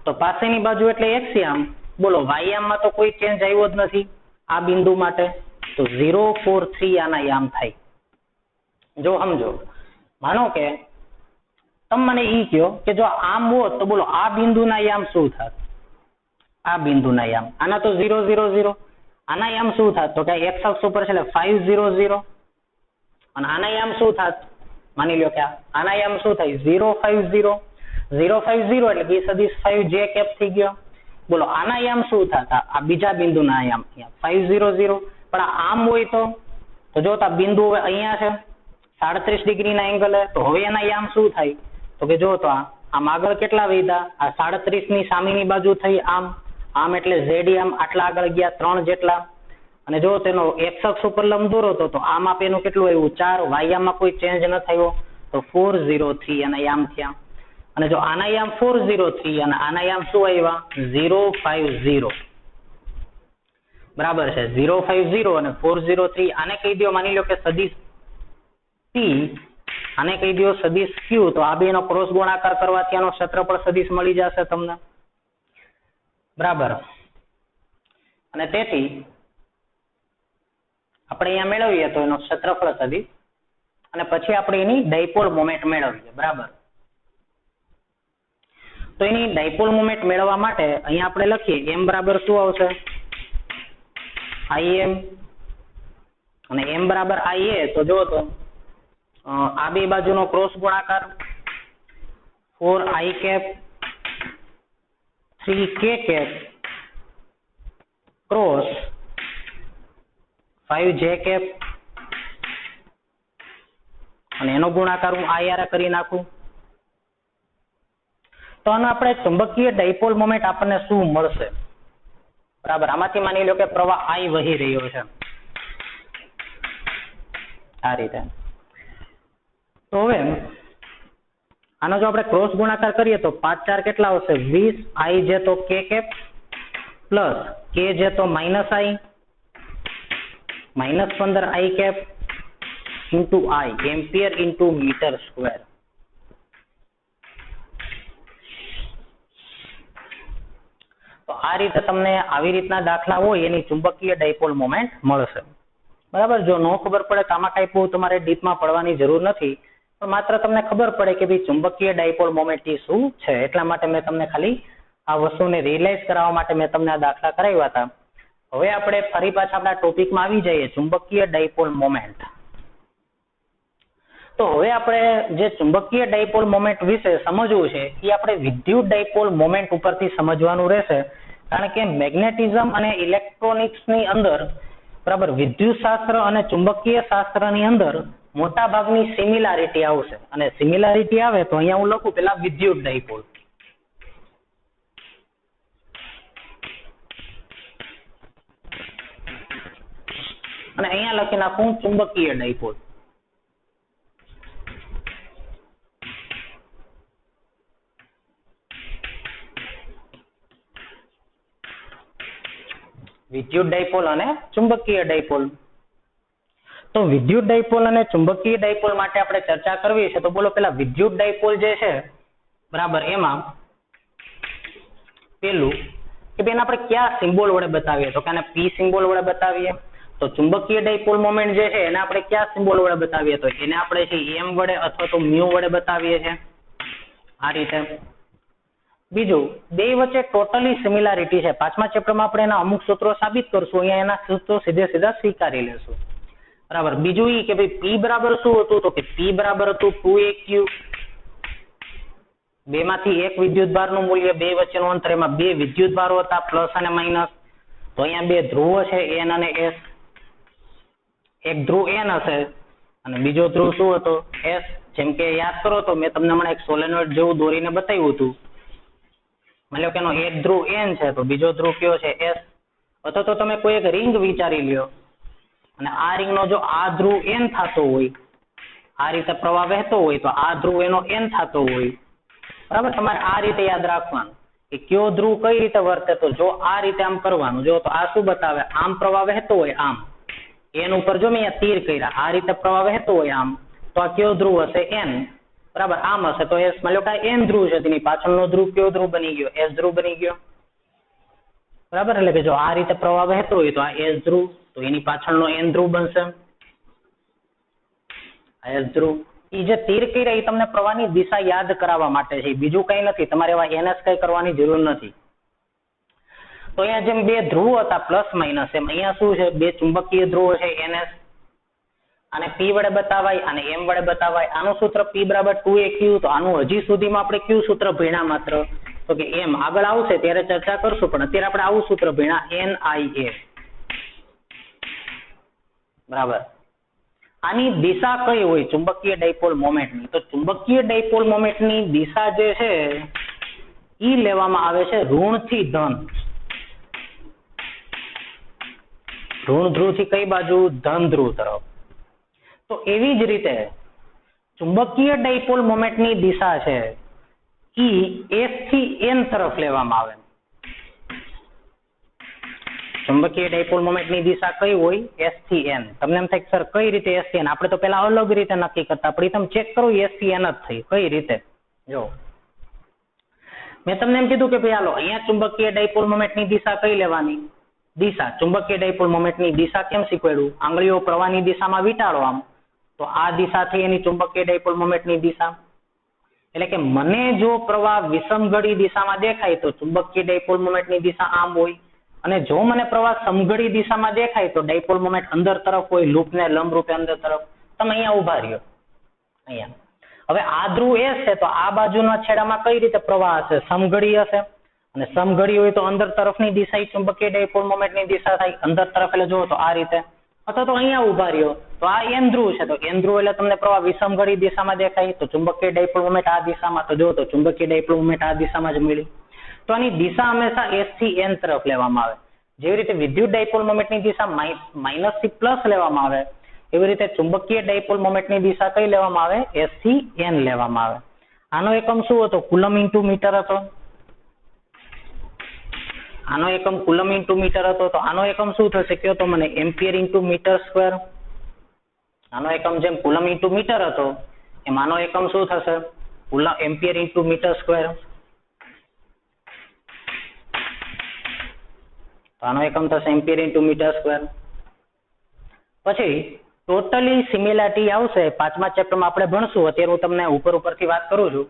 તો પાસેની બાજુ એટલે x યામ. બોલો y યામમાં તો કોઈ ચેન્જ આવ્યો જ નથી આ બિંદુ માટે, તો 0, 4, 3 આના યામ થાય. જો સમજો, માનો કે તમે મને ઈ કહો કે જો આમ હોત તો બોલો આ બિંદુના યામ શું થાત? આ બિંદુના યામ આના તો 0, 0, 0. આના યામ શું થાત? તો કે x અક્ષ ઉપર છે એટલે 5, 0, 0. અને આના યામ શું થાત? માની લ્યો કે આના યામ શું થાય? 0, 5, 0. 0, 5, 0 એટલે કે સદિશ 5 જે કેપ થઈ ગયો. બોલો આના યામ શું થાત? આ બીજા બિંદુના યામ 5, 0, 0. પણ આ આમ હોય તો જો આ બિંદુ હવે અહીંયા છે 37 ડિગ્રીના એંગલે, તો હવે એના યામ શું થાય? તો કે જો તો આમ આગળ કેટલા વધ્યા? આ 37 ની સામેની બાજુ થઈ આમ એટલે z યામ આટલા આગળ ગયા 3 જેટલા. અને જો તેનો x અક્ષ ઉપર લંબ દોરો તો આમ એનું કેટલું આવ્યું? 4. y યામમાં કોઈ ચેન્જ ન થયો તો 4, 0, 3 આના યામ થયા. અને જો આના યામ 4, 0, 3 અને આના યામ શું આવ્યા? 0, 5, 0. બરાબર છે, 0, 5, 0 અને 4, 0, 3. આને કહી દો, માની લો કે સદિશ p, આને કહી દો સદિશ q. તો આ બેનો ક્રોસ ગુણાકાર કરવાથી આનો ક્ષેત્રફળ સદિશ મળી જશે તમને. બરાબર, અને તેથી આપણે અહીંયા મેળવીએ તો એનો ક્ષેત્રફળ સદિશ અને પછી આપણે એની ડાયપોલ મોમેન્ટ મેળવીએ, બરાબર. તો એની ડાયપોલ મોમેન્ટ મેળવવા માટે અહીંયા આપણે લખીએ m બરાબર શું આવશે, im, અને m બરાબર ia. તો જો તો આ બે બાજુનો ક્રોસ ગુણાકાર 4i cap 3k cap cross 5j cap, અને એનો ગુણાકાર હું ir કરી નાખું. તો આનો આપણે ચુંબકીય ડાયપોલ મોમેન્ટ આપણને શું મળશે, બરાબર. આમાંથી માની લો કે પ્રવાહ I વહી રહ્યો છે આ રીતે. તો હવે આનો જો આપણે ક્રોસ ગુણાકાર કરીએ તો 5 4 કેટલા આવશે, 20 I જે તો k cap plus k j તો minus I minus 15 I cap into I ampere into metre square. તો આ રીતે તમને આવી રીતના દાખલા હોય એની ચુંબકીય ડાયપોલ મોમેન્ટ મળશે, બરાબર. જો ન ખબર પડે તો આમાં કઈ બહુ તમારે ડીપમાં પડવાની જરૂર નથી, પણ માત્ર તમને ખબર પડે કે ભાઈ ચુંબકીય ડાયપોલ મોમેન્ટ એ શું છે એટલા માટે મેં તમને ખાલી આ વસ્તુને રિયલાઇઝ કરાવવા માટે મેં તમને આ દાખલા કરાવ્યા હતા. હવે આપણે ફરી પાછા આપણા ટોપિકમાં આવી જઈએ, ચુંબકીય ડાયપોલ મોમેન્ટ. તો હવે આપણે જે ચુંબકીય ડાયપોલ મોમેન્ટ વિશે સમજવું છે એ આપણે વિદ્યુત ડાયપોલ મોમેન્ટ ઉપરથી સમજવાનું રહેશે, કારણ કે મેગ્નેટિઝમ અને ઇલેક્ટ્રોનિક્સની અંદર, બરાબર, વિદ્યુત શાસ્ત્ર અને ચુંબકીય શાસ્ત્રની અંદર મોટા ભાગની સિમિલારિટી આવશે, અને સિમિલારિટી આવે તો અહીંયા હું લખું પેલા વિદ્યુત ડાયપોલ. અને અહીંયા લખી નાખું ચુંબકીય ડાયપોલ. વિદ્યુત ડાયપોલ અને ચુંબકીય ડાયપોલ. તો વિદ્યુત ડાયપોલ અને ચુંબકીય ડાયપોલ માટે આપણે ચર્ચા કરવી છે. તો બોલો પેલા વિદ્યુત ડાયપોલ જે છે, બરાબર, એમાં પેલું કે બેન આપણે કયા સિમ્બોલ વડે બતાવીએ, તો કે આને P સિમ્બોલ વડે બતાવીએ. તો ચુંબકીય ડાયપોલ મોમેન્ટ જે છે એને આપણે કયા સિમ્બોલ વડે બતાવીએ, તો એને આપણે છે m વડે અથવા તો મ્યુ વડે બતાવીએ છીએ આ રીતે. બીજું, બે વચ્ચે ટોટલી સિમિલારિટી છે. 5મા ચેપ્ટરમાં આપણે એના અમુક સૂત્રો સાબિત કરશું, અહીંયા એના સૂત્રો સીધા સ્વીકારી લેશું, બરાબર. બીજું એ કે ભાઈ P બરાબર શું હતું, તો કે P બરાબર હતું 2aq. બે માંથી એક વિદ્યુત ભારનું મૂલ્ય, બે વચ્ચેનું અંતર, એમાં બે વિદ્યુત ભારો હતા પ્લસ અને માઇનસ. તો અહીંયા બે ધ્રુવો છે N અને S. એક ધ્રુવ N હશે અને બીજો ધ્રુવ શું હતો, S. જેમ કે યાદ કરો તો મેં તમને હમણાં એક સોલેનોઇડ જેવું દોરીને બતાવ્યું હતું. માની લો કે એનો એક ધ્રુવ N છે તો બીજો ધ્રુવ કયો છે, S. અથવા તો તમે કોઈ એક રિંગ વિચારી લ્યો અને આ રિંગનો જો આ ધ્રુવ N થતો હોય, આ રીતે પ્રવાહ વહેતો હોય, તો આ ધ્રુવ એનો N થતો હોય, બરાબર. તમારે આ રીતે યાદ રાખવાનું કે કયો ધ્રુવ કઈ રીતે વર્તે. તો જો આ રીતે આમ કરવાનું, જો તો આ શું બતાવે, આમ પ્રવાહ વહેતો હોય, આમ N ઉપર જો મેં અહીંયા તીર કર્યા, આ રીતે પ્રવાહ વહેતો હોય આમ, તો આ કયો ધ્રુવ હશે, N, બરાબર. આમ હશે તો S. માની લો કે N ધ્રુવ છે, તેની પાછળનો ધ્રુવ કયો ધ્રુવ બની ગયો, S ધ્રુવ બની ગયો, બરાબર. એટલે કે જો આ રીતે પ્રવાહ વહેતો હોય તો આ S ધ્રુવ, તો એની પાછળનો N ધ્રુવ બનશે, આ S ધ્રુવ. એ જે તીર કર્યા એ તમને પ્રવાહની દિશા યાદ કરાવવા માટે છે, બીજું કઈ નથી. તમારે એવા NS કઈ કરવાની જરૂર નથી. તો અહીંયા જેમ બે ધ્રુવ હતા પ્લસ માઇનસ, એમ અહીંયા શું છે, બે ચુંબકીય ધ્રુવો છે NS. આને P વડે બતાવાય અને M વડે બતાવાય. આનું સૂત્ર P બરાબર 2aq. તો આનું હજી સુધીમાં આપણે કયું સૂત્ર ભણ્યા માત્ર, તો કે M. આગળ આવશે ત્યારે ચર્ચા કરશું, પણ અત્યારે આપણે આવું સૂત્ર ભણ્યા, NIA, બરાબર. આની દિશા કઈ હોય ચુંબકીય ડાયપોલ મોમેન્ટની, તો ચુંબકીય ડાયપોલ મોમેન્ટની દિશા જે છે ઈ લેવામાં આવે છે ઋણ થી ધન. ઋણ ધ્રુવ થી કઈ બાજુ, ધન ધ્રુવ તરફ. તો એવી જ રીતે ચુંબકીય ડાયપોલ મોમેન્ટની દિશા છે ઈ S થી N તરફ લેવામાં આવે. ચુંબકીય ડાયપોલ મોમેન્ટની દિશા કઈ હોય, S થી N. તમને એમ થાય સર કઈ રીતે S થી N, આપણે તો પેલા અલગ રીતે નક્કી કરતા, પણ તમે ચેક કરો S થી N જ થઈ. કઈ રીતે, જો મેં તમને એમ કીધું કે ભાઈ હાલો અહીંયા ચુંબકીય ડાયપોલ મોમેન્ટની દિશા કઈ લેવાની, દિશા, ચુંબકીય ડાયપોલ મોમેન્ટની દિશા કેમ શીખવાડ્યું? આંગળીઓ પ્રવાહની દિશામાં વીંટાળો આમ, તો આ દિશા થઈ એની ચુંબકીય ડાયપોલ મોમેન્ટની દિશા. એટલે કે મને જો પ્રવાહ વિષમઘડી દિશામાં દેખાય તો ચુંબકીય ડાયપોલ મોમેન્ટની દિશા આમ હોય, અને જો મને પ્રવાહ સમઘડી દિશામાં દેખાય તો ડાયપોલ મોમેન્ટ અંદર તરફ હોય, લૂપને લંબરૂપે અંદર તરફ. તમે અહીંયા ઉભા રહ્યો, અહીંયા. હવે આ ધ્રુવ એસ છે, તો આ બાજુના છેડામાં કઈ રીતે પ્રવાહ હશે? સમઘડી હશે, અને સમઘડી હોય તો અંદર તરફની દિશા ચુંબકીય ડાયપોલ મોમેન્ટની દિશા થાય અંદર તરફ. એટલે જુઓ તો આ રીતે, અથવા તો અહીંયા ઉભા રહ્યો તો આ એન ધ્રુવ છે, તો એન ધ્રુવ એટલે તમને પ્રવાહ વિષમઘડી દિશામાં દેખાય, તો ચુંબકીય ડાયપોલ મોમેન્ટ આ દિશામાં. તો જો તો ચુંબકીય ડાયપોલ મોમેન્ટ આ દિશામાં જ મળી. તો આની દિશા હંમેશા એસ થી એન તરફ લેવામાં આવે. જેવી રીતે વિદ્યુત ડાયપોલ મોમેન્ટની દિશા માઇનસ થી પ્લસ લેવામાં આવે, એવી રીતે ચુંબકીય ડાયપોલ મોમેન્ટની દિશા કઈ લેવામાં આવે? એસ થી એન લેવામાં આવે. આનો એકમ શું હતો? કુલમ ઇન્ટુ મીટર હતો. આનો એકમ કુલમ ઇન્ટુ મીટર હતો. તો આનો એકમ શું થશે કયો તો મને? Ampere into metre square. આનો એકમ જેમ કુલમ ઇન્ટુ મીટર હતો એમ આનો એકમ શું થશે? Ampere into metre square. તો આનો એકમ થશે એમ્પિયર ઇન્ટુ મીટર સ્ક્વેર. પછી ટોટલી સિમિલારિટી આવશે 5મા ચેપ્ટરમાં આપણે ભણશું. અત્યારે હું તમને ઉપરથી વાત કરું છું.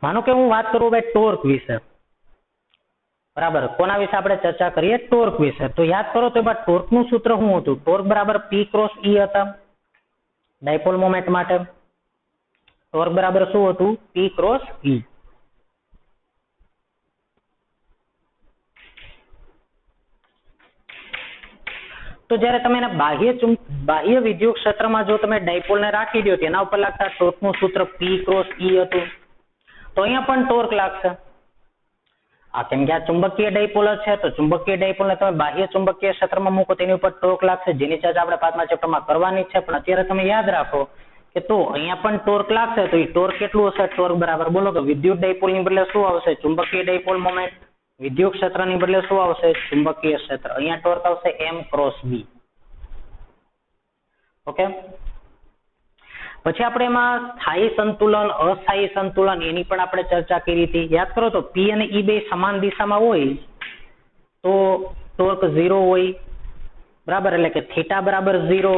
માનો કે હું વાત કરું ભાઈ ટોર્ક વિશે, બરાબર. કોના વિશે આપણે ચર્ચા કરીએ? ટોર્ક વિશે. તો યાદ કરો તો એમાં ટોર્કનું સૂત્ર શું હતું? ટોર્ક બરાબર P ક્રોસ E હતા ડાયપોલ મોમેન્ટ માટે. ટોર્ક બરાબર શું હતું? P cross E. તો જ્યારે તમે એને બાહ્ય વિદ્યુત ક્ષેત્રમાં જો તમે ડાયપોલને રાખી દો, તેના ઉપર લાગતા ટોર્કનું સૂત્ર P ક્રોસ E હતું, તો અહીંયા પણ ટોર્ક લાગશે. કેમ કે આ ચુંબકીય ડાયપોલ છે, તો ચુંબકીય ડાયપોલને તમે બાહ્ય ચુંબકીય ક્ષેત્રમાં મૂકો તેની ઉપર ટોર્ક લાગશે, જેની ચર્ચા આપણે 5મા ચેપ્ટરમાં કરવાની છે. પણ અત્યારે તમે યાદ રાખો કે તો અહીંયા પણ ટોર્ક લાગશે, તો એ ટોર્ક કેટલું હશે? ટોર્ક બરાબર બોલો કે વિદ્યુત ડાયપોલની બદલે શું આવશે? ચુંબકીય ડાયપોલ મોમેન્ટ. વિદ્યુત ક્ષેત્રની બદલે શું આવશે? ચુંબકીય ક્ષેત્ર. અહીંયા ટોર્ક આવશે M ક્રોસ B. ઓકે. પછી આપણે એમાં સ્થાયી સંતુલન, અસ્થાયી સંતુલન એની પણ આપણે ચર્ચા કરી હતી. યાદ કરો તો P અને E બે સમાન દિશામાં હોય તો ટોર્ક 0 હોય, બરાબર. એટલે કે થીટા બરાબર 0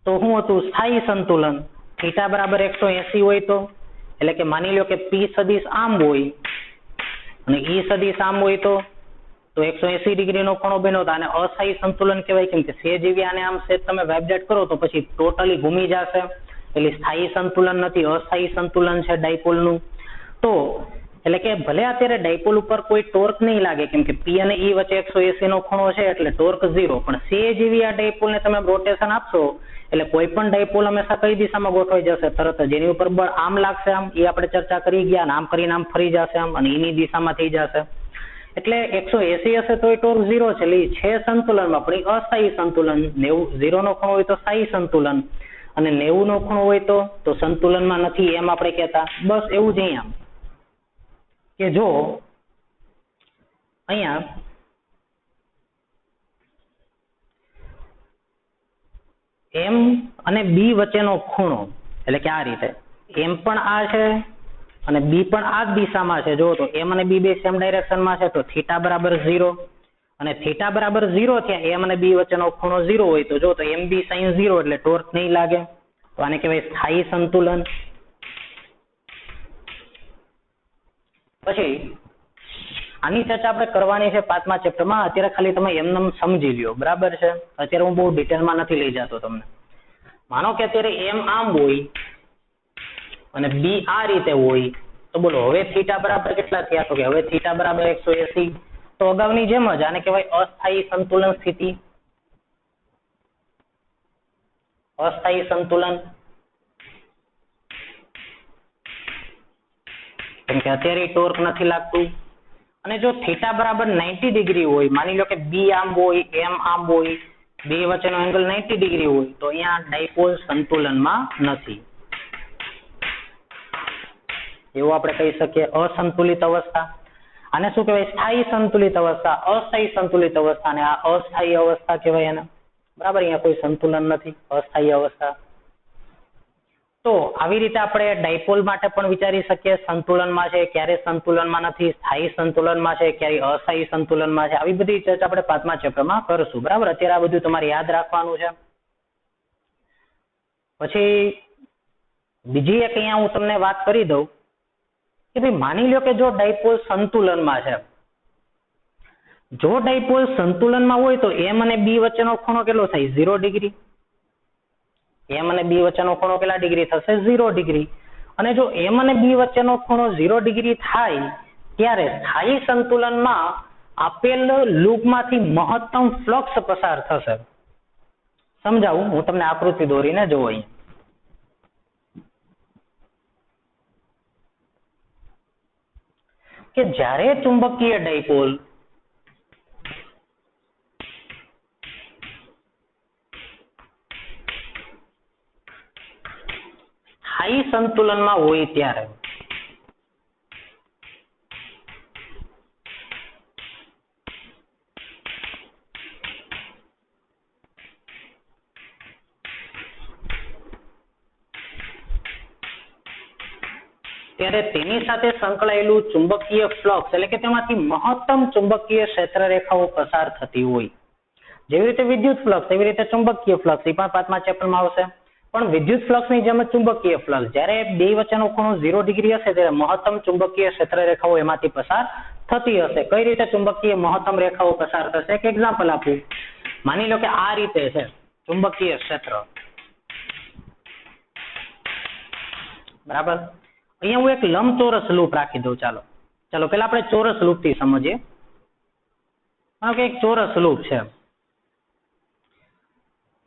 તો શું હતું? સ્થાયી સંતુલન. થીટા બરાબર 180 હોય તો, એટલે કે માની લો કે P સદિશ આમ હોય અને E સદિશ આમ હોય તો 180 ડિગ્રીનો ખૂણો બન્યો તો આને અસ્થાયી સંતુલન કહેવાય. કેમ કે સેજ એવી આને આમ સેજ તમે વાઇબ્રેટ કરો તો પછી ટોટલી ઘૂમી જશે, એટલે સ્થાયી સંતુલન નથી, અસ્થાયી સંતુલન છે ડાયપોલનું. તો એટલે કે ભલે અત્યારે ડાયપોલ ઉપર કોઈ ટોર્ક નહીં લાગે, કેમ કે P અને E વચ્ચે 180 નો ખૂણો છે એટલે ટોર્ક 0, પણ સેજ એવી આ ડાયપોલને તમે રોટેશન આપશો એટલે કોઈ પણ ડાયપોલ હંમેશા કઈ દિશામાં ગોઠવાઈ જશે? તરત જ. જેની ઉપર બળ આમ લાગશે આમ, એ આપણે ચર્ચા કરી ગયા, આમ કરીને આમ ફરી જશે આમ, અને એની દિશામાં થઈ જશે. એટલે 180 હશે તો એ ટોર્ક 0 છે, એટલે છે સંતુલનમાં, પણ એ અસ્થાયી સંતુલન. 0 નો ખૂણો હોય તો સ્થાયી સંતુલન, અને 90 નો ખૂણો હોય તો સંતુલનમાં નથી, એમ આપણે કહેતા. બસ એવું જ અહીંયા કે જો અહીંયા M અને B વચ્ચેનો ખૂણો, એટલે કે આ રીતે M પણ આ છે અને B પણ આ જ દિશામાં છે. જો તો M અને B બે સેમ ડાયરેક્શનમાં છે, તો થીટા બરાબર 0, અને થીટા બરાબર 0 થયા M અને B વચ્ચેનો ખૂણો 0 હોય તો જો તો MB sin 0 એટલે ટોર્ક નહીં લાગે. તો આને કહેવાય સ્થાયી સંતુલન. પછી આની ચર્ચા આપણે કરવાની છે 5મા ચેપ્ટરમાં. અત્યારે ખાલી તમે એમને સમજી લ્યો, બરાબર છે. અત્યારે હું બહુ ડિટેલમાં નથી લઈ જતો તમને. માનો કે અત્યારે M આમ હોય અને B આ રીતે હોય તો બોલો હવે થીટા બરાબર કેટલા થયા? તો કે હવે થીટા બરાબર 180. તો અગાઉની જેમ જ આને કહેવાય અસ્થાયી સંતુલન સ્થિતિ. અસ્થાયી સંતુલન. કેમ કે અત્યારે ટોર્ક નથી લાગતું. અને જો થીટા બરાબર 90 ડિગ્રી હોય, માની લો કે B આમ હોય, M આમ હોય, બે વચ્ચેનો એંગલ 90 ડિગ્રી હોય તો અહીંયા ડાયપોલ સંતુલનમાં નથી. એવું આપણે કહી શકીએ અસંતુલિત અવસ્થા. આને શું કહેવાય? સ્થાયી સંતુલિત અવસ્થા, અસ્થાયી સંતુલિત અવસ્થા, અને આ અસ્થાયી અવસ્થા કહેવાય એને, બરાબર. અહીંયા કોઈ સંતુલન નથી, અસ્થાયી અવસ્થા. તો આવી રીતે આપણે ડાયપોલ માટે પણ વિચારી શકીએ, સંતુલનમાં છે, ક્યારે સંતુલનમાં નથી, સ્થાયી સંતુલનમાં છે, ક્યારે અસ્થાયી સંતુલનમાં છે. આવી બધી ચર્ચા આપણે 5મા ચેપ્ટરમાં કરશું. બરાબર, અત્યારે આ બધું તમારે યાદ રાખવાનું છે. પછી બીજી એક અહીંયા હું તમને વાત કરી દઉં કે ભાઈ માની લો કે જો ડાયપોલ સંતુલનમાં છે, જો ડાયપોલ સંતુલનમાં હોય તો એમ અને બી વચ્ચેનો ખૂણો કેટલો થાય? 0 ડિગ્રી. એમ અને બી વચ્ચેનો ખૂણો કેટલા ડિગ્રી થશે? 0 ડિગ્રી. અને જો એમ અને બી વચ્ચેનો ખૂણો 0 ડિગ્રી થાય ત્યારે સ્થાયી સંતુલનમાં આપેલ લૂપમાંથી મહત્તમ ફ્લક્સ પસાર થશે. સમજાવું, હું તમને આકૃતિ દોરીને જોઉં અહીંયા. કે જ્યારે ચુંબકીય ડાયપોલ સ્થાયી સંતુલનમાં હોય ત્યારે તેની સાથે સંકળાયેલું ચુંબકીય ફ્લક્સ એટલે કે તેમાંથી મહત્તમ ચુંબકીય ક્ષેત્ર રેખાઓ પસાર થતી હોય. જેવી રીતે વિદ્યુત ફ્લક્સ એવી રીતે ચુંબકીય ફ્લક્સ, એ પણ 5મા ચેપ્ટરમાં આવશે. પણ વિદ્યુત ફ્લક્સની જેમ જ ચુંબકીય ફ્લક્સ, જ્યારે બે વચ્ચેનો ખૂણો 0 ડિગ્રી હશે ત્યારે મહત્તમ ચુંબકીય ક્ષેત્ર રેખાઓ એમાંથી પસાર થતી હશે. કઈ રીતે ચુંબકીય મહત્તમ રેખાઓ પસાર થશે? એક એક્ઝામ્પલ આપું. માની લો કે આ રીતે છે ચુંબકીય ક્ષેત્ર, બરાબર. અહીંયા હું એક લંબચોરસ લૂપ રાખી દઉં. ચાલો પેલા આપણે ચોરસ લૂપ થી સમજીએ. એક ચોરસ લૂપ છે.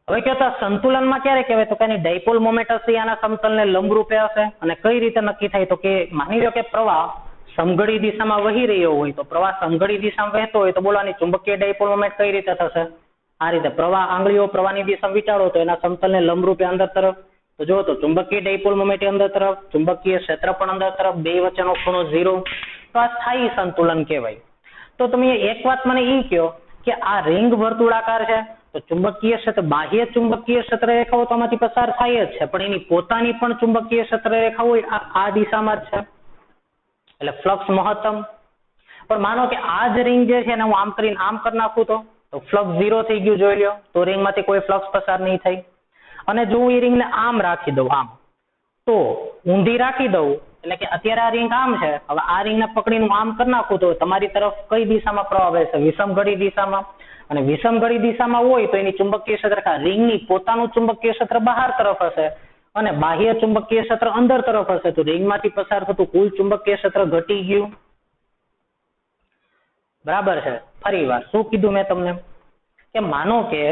હવે કહેતા સંતુલનમાં ક્યારે કહેવાય? તો કે એની ડાયપોલ મોમેન્ટ હશે આના સમતલને લંબરૂપે હશે. અને કઈ રીતે નક્કી થાય? તો કે માની લો કે પ્રવાહ સમઘડી દિશામાં વહી રહ્યો હોય, તો પ્રવાહ સમઘડી દિશામાં વહેતો હોય તો બોલો આની ચુંબકીય ડાયપોલ મોમેન્ટ કઈ રીતે થશે? આ રીતે પ્રવાહ આંગળીઓ પ્રવાહની દિશા વિચારો તો એના સમતલને લંબરૂપે અંદર તરફ. તો જો તો ચુંબકીય ડાયપોલ મોમેન્ટ અંદર તરફ, ચુંબકીય ક્ષેત્ર પણ અંદર તરફ, બે વચ્ચેનો ખૂણો 0. તો આ સ્થાયી સંતુલન કહેવાય. તો તમે એક વાત મને એ કહો કે આ રિંગ વર્તુળાકાર છે, તો ચુંબકીય ક્ષેત્ર, બાહ્ય ચુંબકીય ક્ષેત્ર રેખાઓ તો આમાંથી પસાર થાય જ છે, પણ એની પોતાની પણ ચુંબકીય ક્ષેત્ર રેખા હોય આ દિશામાં જ છે, એટલે ફ્લક્સ મહત્તમ. પણ માનો કે આ જ રિંગ જે છે ને હું આમ કરીને આમ કરી નાખું તો ફ્લક્સ 0 થઈ ગયું. જોઈ લો, તો રિંગમાંથી કોઈ ફ્લક્સ પસાર નહીં થાય. અને જો હું એ રિંગને આમ રાખી દઉં, આમ તો ઊંધી રાખી દઉં, એટલે કે અત્યારે આ રિંગ આમ છે, હવે આ રિંગને પકડીને આમ કરી નાખું તો તમારી તરફ કઈ દિશામાં પ્રવાહ વહેશે? વિષમઘડી દિશામાં. અને વિષમઘડી દિશામાં હોય તો એની ચુંબકીય ક્ષેત્ર રિંગની પોતાનું ચુંબકીય ક્ષેત્ર બહાર તરફ હશે અને બાહ્ય ચુંબકીય ક્ષેત્ર અંદર તરફ હશે. તો રિંગમાંથી પસાર થતું કુલ ચુંબકીય ક્ષેત્ર ઘટી ગયું. બરાબર છે. ફરી વાર શું કીધું મેં તમને? કે માનો કે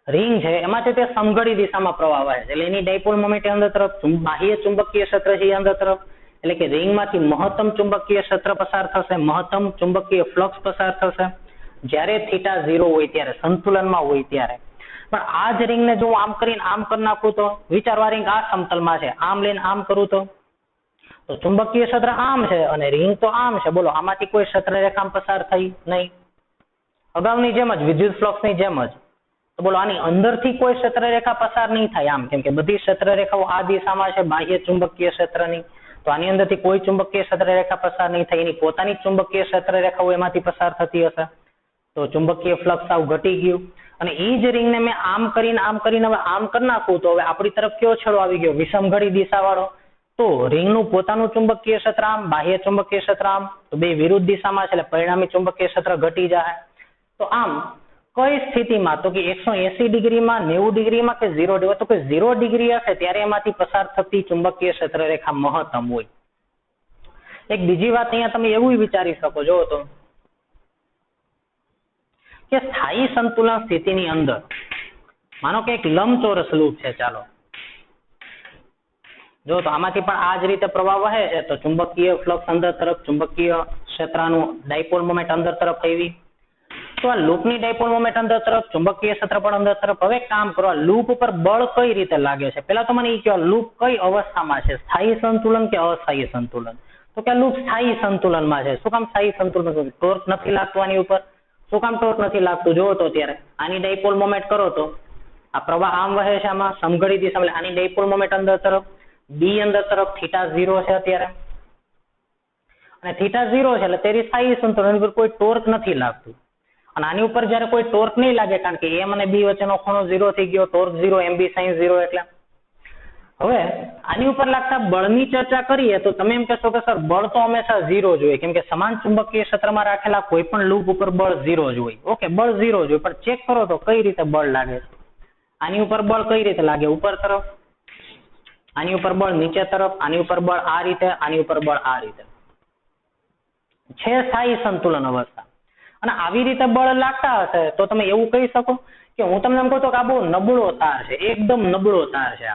રિંગ છે એમાં છે તે સમઘડી દિશામાં પ્રવાહ વહે છે, એટલે એની ડાયપોલ મોમેન્ટ અંદર તરફ, બાહ્ય ચુંબકીય ક્ષેત્ર છે એ અંદર તરફ, એટલે કે રિંગમાંથી મહત્તમ ચુંબકીય ક્ષેત્ર પસાર થશે, મહત્તમ ચુંબકીય ફ્લક્સ પસાર થશે જ્યારે θ 0 હોય ત્યારે, સંતુલનમાં હોય ત્યારે. પણ આ જ રિંગને જો આમ કરીને આમ કરી નાખું તો વિચારો, આ રિંગ આ સમતલમાં છે, આમ લઈને આમ કરું તો ચુંબકીય ક્ષેત્ર આમ છે અને રિંગ તો આમ છે. બોલો આમાંથી કોઈ ક્ષેત્ર રેખા પસાર થઈ નહીં. અગાઉની જેમ જ, વિદ્યુત ફ્લક્સની જેમ જ. તો બોલો આની અંદરથી કોઈ ક્ષેત્ર રેખા પસાર નહીં થાય આમ, કેમ કે બધી ક્ષેત્ર રેખાઓ આ દિશામાં છે બાહ્ય ચુંબકીય ક્ષેત્રની. તો આની અંદરથી કોઈ ચુંબકીય ક્ષેત્ર રેખા પસાર નહીં થાય, એની પોતાની ચુંબકીય ક્ષેત્ર રેખાઓ એમાંથી પસાર થતી હશે. તો ચુંબકીય ફ્લક્સ આવ ઘટી ગયું. અને એ જ રિંગને મેં આમ કરીને હવે આમ કરી નાખું તો હવે આપણી તરફ કયો છેડો આવી ગયો? વિષમઘડી દિશા વાળો. તો રિંગનું પોતાનું ચુંબકીય ક્ષેત્ર આમ, બાહ્ય ચુંબકીય ક્ષેત્ર આમ, તો બે વિરુદ્ધ દિશામાં છે, એટલે પરિણામી ચુંબકીય ક્ષેત્ર ઘટી જાય. તો આમ કઈ સ્થિતિમાં? તો કે 180 ડિગ્રીમાં, 90 ડિગ્રીમાં કે 0 ડિગ્રી? તો કે 0 ડિગ્રી હશે ત્યારે એમાંથી પસાર થતી ચુંબકીય ક્ષેત્ર રેખા મહત્તમ હોય. એક બીજી વાત અહીંયા તમે એવું વિચારી શકો છો તો કે સ્થાયી સંતુલન સ્થિતિની અંદર માનો કે એક લંબચોરસ લૂપ છે. ચાલો જો તો આમાંથી પણ આ જ રીતે પ્રવાહ વહે છે, તો ચુંબકીય ફ્લક્સ અંદર તરફ, ચુંબકીય ક્ષેત્રનું ડાયપોલ મોમેન્ટ અંદર તરફ આવી. તો આ લૂપની ડાયપોલ મોમેન્ટ અંદર તરફ, ચુંબકીય ક્ષેત્ર પણ અંદર તરફ. હવે કામ કરો, આ લૂપ ઉપર બળ કઈ રીતે લાગે છે? પેલા તો મને એ કહો, લૂપ કઈ અવસ્થામાં છે? સ્થાયી સંતુલન કે અસ્થાયી સંતુલન? તો કે લૂપ સ્થાયી સંતુલનમાં છે. શું કામ સ્થાયી સંતુલન? ટોર્ક નથી લાગતું આની ઉપર. શું કામ ટોર્ક નથી લાગતું? જોવો તો ત્યારે આની ડાયપોલ મોમેન્ટ કરો તો આ પ્રવાહ આમ વહે છે, આમાં સમઘડી દિશા, એટલે આની ડાયપોલ મોમેન્ટ અંદર તરફ, બી અંદર તરફ થીટા 0 છે અત્યારે, અને થીટા 0 છે એટલે તેની સ્થાયી સંતુલન પર કોઈ ટોર્ક નથી લાગતું. અને આની ઉપર જ્યારે કોઈ ટોર્ક નહીં લાગે, કારણ કે એમ અને બી વચ્ચેનો ખૂણો 0 થઈ ગયો, ટોર્ક 0, એમ બી સાઇન 0, એટલે હવે આની ઉપર લાગતા બળની ચર્ચા કરીએ તો તમે એમ કહેશો કે સર બળ તો હંમેશા 0 જ હોય, કેમ કે સમાન ચુંબકીય ક્ષેત્રમાં રાખેલા કોઈ પણ લૂપ ઉપર બળ 0 જ હોય. ઓકે, બળ 0 જ હોય, પણ ચેક કરો તો કઈ રીતે બળ લાગે છે. આની ઉપર બળ કઈ રીતે લાગે? ઉપર તરફ. આની ઉપર બળ નીચે તરફ, આની ઉપર બળ આ રીતે, આની ઉપર બળ આ રીતે. છે સ્થાયી સંતુલન અવસ્થા. અને આવી રીતે બળ લાગતા હશે તો તમે એવું કહી શકો કે હું તમને એમ કહું તો કે આ બહુ નબળો તાર છે, એકદમ નબળો તાર છે,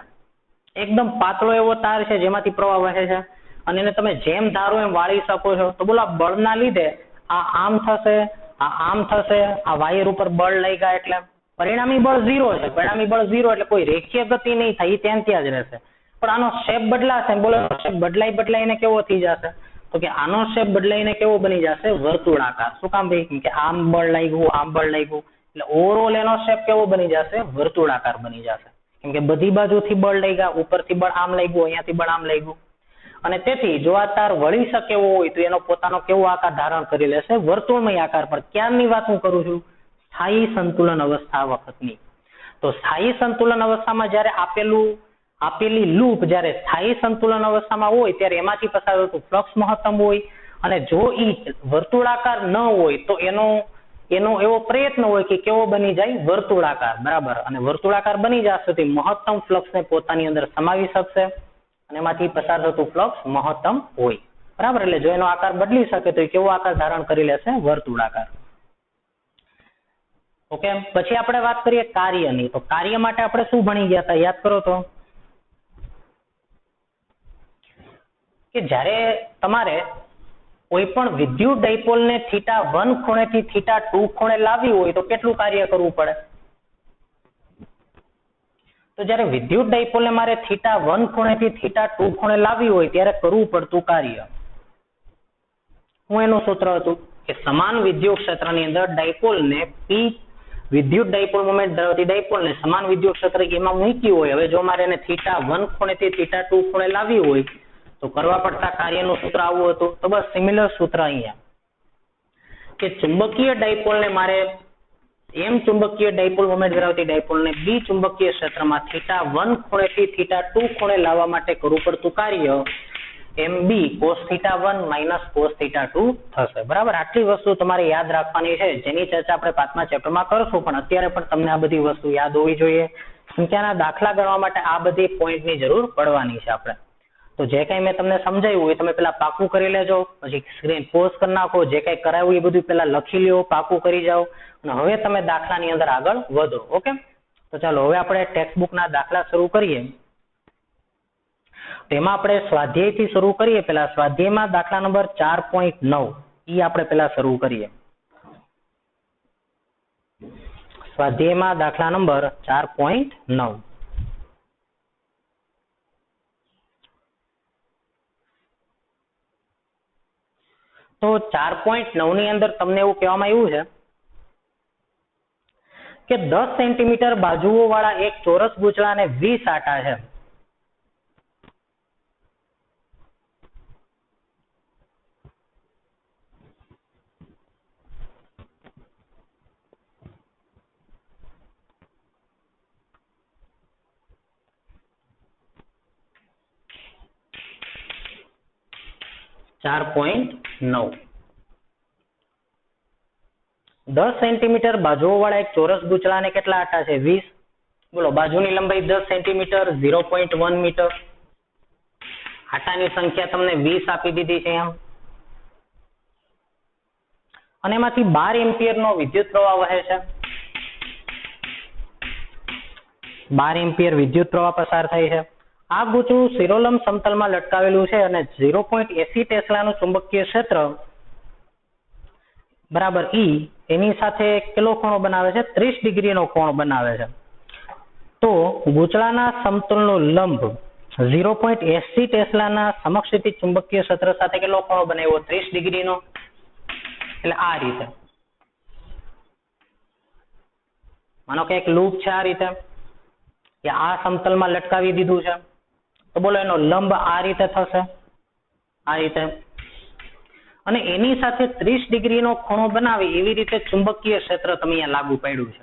એકદમ પાતળો એવો તાર છે જેમાંથી પ્રવાહ વહે છે, અને એને તમે જેમ ધારો એમ વાળી શકો છો. તો બોલો આ બળના લીધે આ આમ થશે, આ આમ થશે, આ વાયર ઉપર બળ લઈ ગયા, એટલે પરિણામી બળ 0 છે. પરિણામી બળ 0 એટલે કોઈ રેખીય ગતિ નહીં થાય, એ ત્યાં જ રહેશે. પણ આનો શેપ બદલાશે, બોલો શેપ બદલાઈને કેવો થઈ જશે? તો કે આનો શેપ બદલાઈને કેવો બની જશે? વર્તુળાકાર. શું કામ ભાઈ? કેમ કે આમ બળ લાગ્યું, આમ બળ લાગ્યું, એટલે ઓવરઓલ એનો શેપ કેવો બની જશે? વર્તુળાકાર બની જશે. કેમ કે બધી બાજુથી બળ લઈ ગયા, ઉપરથી બળ આમ લાગ્યું, અહીંયાથી બળ આમ લાગ્યું, અને તેથી જો આ તાર વળી શકે એવો હોય તો એનો પોતાનો કેવો આકાર ધારણ કરી લેશે? વર્તુળમય આકાર. પર ક્યારની વાત હું કરું છું? સ્થાયી સંતુલન અવસ્થા વખતની. તો સ્થાયી સંતુલન અવસ્થામાં જ્યારે આપેલી લૂપ જ્યારે સ્થાયી સંતુલન અવસ્થામાં હોય ત્યારે એમાંથી પસાર થતું ફ્લક્સ મહત્તમ હોય, અને જો એ વર્તુળાકાર ન હોય તો એનો એવો પ્રયત્ન હોય કે કેવો બની જાય? વર્તુળાકાર. બરાબર. અને વર્તુળાકાર બની જશે તો મહત્તમ ફ્લક્સને પોતાની અંદર સમાવી શકશે, અને એમાંથી પસાર થતું ફ્લક્સ મહત્તમ હોય. બરાબર. એટલે જો એનો આકાર બદલી શકે તો એ કેવો આકાર ધારણ કરી લેશે? વર્તુળાકાર. ઓકે. પછી આપણે વાત કરીએ કાર્યની. તો કાર્ય માટે આપણે શું ભણી ગયા હતા? યાદ કરો તો કે જ્યારે તમારે કોઈ પણ વિદ્યુત ડાયપોલને θ1 ખૂણેથી θ2 ખૂણે લાવવી હોય તો કેટલું કાર્ય કરવું પડે? તો જ્યારે વિદ્યુત ડાયપોલને મારે θ1 ખૂણેથી θ2 ખૂણે લાવવી હોય ત્યારે કરવું પડતું કાર્ય, હું એનું સૂત્ર હતું કે સમાન વિદ્યુત ક્ષેત્રની અંદર ડાયપોલને P વિદ્યુત ડાયપોલ મોમેન્ટ ધરાવતી ડાયપોલને સમાન વિદ્યુત ક્ષેત્ર એમાં મૂકી હોય. હવે જો મારે એને θ1 ખૂણેથી θ2 ખૂણે લાવવી હોય તો કરવા પડતા કાર્યનું સૂત્ર આવું હતું. તો બસ સિમિલર સૂત્ર અહીંયા, કે ચુંબકીય ડાયપોલને મારે એમ ચુંબકીય ડાયપોલ મોમેન્ટ ધરાવતી ડાયપોલને બી ચુંબકીય ક્ષેત્રમાં θ1 ખૂણેથી θ2 ખૂણે લાવવા માટે કરવું પડતું કાર્ય MB cos θ1 - cos θ2 થશે. બરાબર. આટલી વસ્તુ તમારે યાદ રાખવાની છે, જેની ચર્ચા આપણે 5મા ચેપ્ટરમાં કરશું, પણ અત્યારે પણ તમને આ બધી વસ્તુ યાદ હોવી જોઈએ. સંખ્યાના દાખલા ગણવા માટે આ બધી પોઈન્ટની જરૂર પડવાની છે આપણે. તો જે કંઈ મેં તમને સમજાવ્યું એ તમે પેલા પાકું કરી લેજો, પછી સ્ક્રીન પોઝ કરી નાખો, જે કંઈ કરાવ્યું એ બધું પેલા લખી લ્યો, પાકું કરી જાઓ, અને હવે તમે દાખલાની અંદર આગળ વધો. ઓકે. તો ચાલો હવે આપણે ટેક્સ્ટબુકના દાખલા શરૂ કરીએ. તેમાં આપણે સ્વાધ્યાયથી શરૂ કરીએ. પેલા સ્વાધ્યાયમાં દાખલા નંબર 4.9 ઈ આપણે પેલા શરૂ કરીએ. સ્વાધ્યાયમાં દાખલા નંબર 4.9. તો 4.9 ની અંદર તમને એવું કહેવામાં આવ્યું છે કે 10 સેન્ટીમીટર બાજુઓ વાળા એક ચોરસ ગૂંચળાને 20 આટા છે. ચાર 10 સેન્ટીમીટર બાજુઓ વાળા એક ચોરસ ગૂંચળાને કેટલા આટા છે? 20. બોલો, બાજુની લંબાઈ 10 સેન્ટીમીટર, 0.1 મીટર. આટાની સંખ્યા તમને 20 આપી દીધી છે એમ. અને એમાંથી 12 એમ્પિયરનો વિદ્યુત પ્રવાહ વહે છે. 12 એમ્પિયર વિદ્યુત પ્રવાહ પસાર થાય છે. આ ગૂંચળું શિરોલંબ સમતલમાં લટકાવેલું છે અને 0.80 ટેસ્લાનું ચુંબકીય ક્ષેત્ર બરાબર ઈ એની સાથે કેટલો ખૂણો બનાવે છે? 30 ડિગ્રીનો કોણ બનાવે છે. તો ગૂંચળાના સમતલનો લંબ 0.80 ટેસ્લાના સમક્ષિતિજ ચુંબકીય ક્ષેત્ર સાથે કેટલો ખૂણો બનાવ્યો? 30 ડિગ્રીનો. એટલે આ રીતે માનો કે એક લૂપ છે, આ રીતે કે આ સમતલમાં લટકાવી દીધું છે, તો બોલો એનો લંબ આ રીતે થશે, આ રીતે, અને એની સાથે 30 ડિગ્રીનો ખૂણો બનાવી એવી રીતે ચુંબકીય ક્ષેત્ર તમે અહીંયા લાગુ પાડ્યું છે.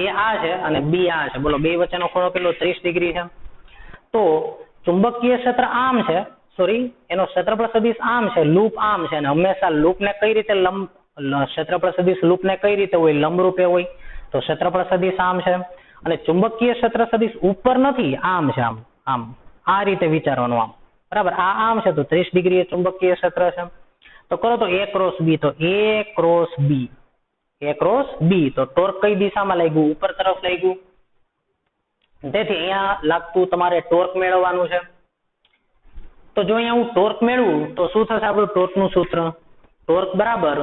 એ આ છે અને બી આ છે. બોલો બે વચ્ચેનો ખૂણો કેટલો? 30 ડિગ્રી છે. તો ચુંબકીય ક્ષેત્ર આમ છે, સોરી એનો ક્ષેત્રફળ સદિશ આમ છે, લૂપ આમ છે, અને હંમેશા લૂપને કઈ રીતે ક્ષેત્રફળ સદિશ લૂપને કઈ રીતે હોય? લંબરૂપે હોય. તો ક્ષેત્રફળ સદિશ આમ છે, અને ચુંબકીય ક્ષેત્ર સદિશ ઉપર નથી, આમ છે, આમ આમ આ રીતે વિચારવાનું, આમ બરાબર. આ આમ છે તો 30 ડિગ્રી એ ચુંબકીય ક્ષેત્ર છે. તો કરો તો A ક્રોસ B, તો A cross B, A cross B, તો ટોર્ક કઈ દિશામાં લાગ્યું? ઉપર તરફ લાગ્યું. તેથી અહીંયા લાગતું તમારે ટોર્ક મેળવવાનું છે. તો જો અહીંયા હું ટોર્ક મેળવું તો શું થશે? આપણું ટોર્કનું સૂત્ર, ટોર્ક બરાબર,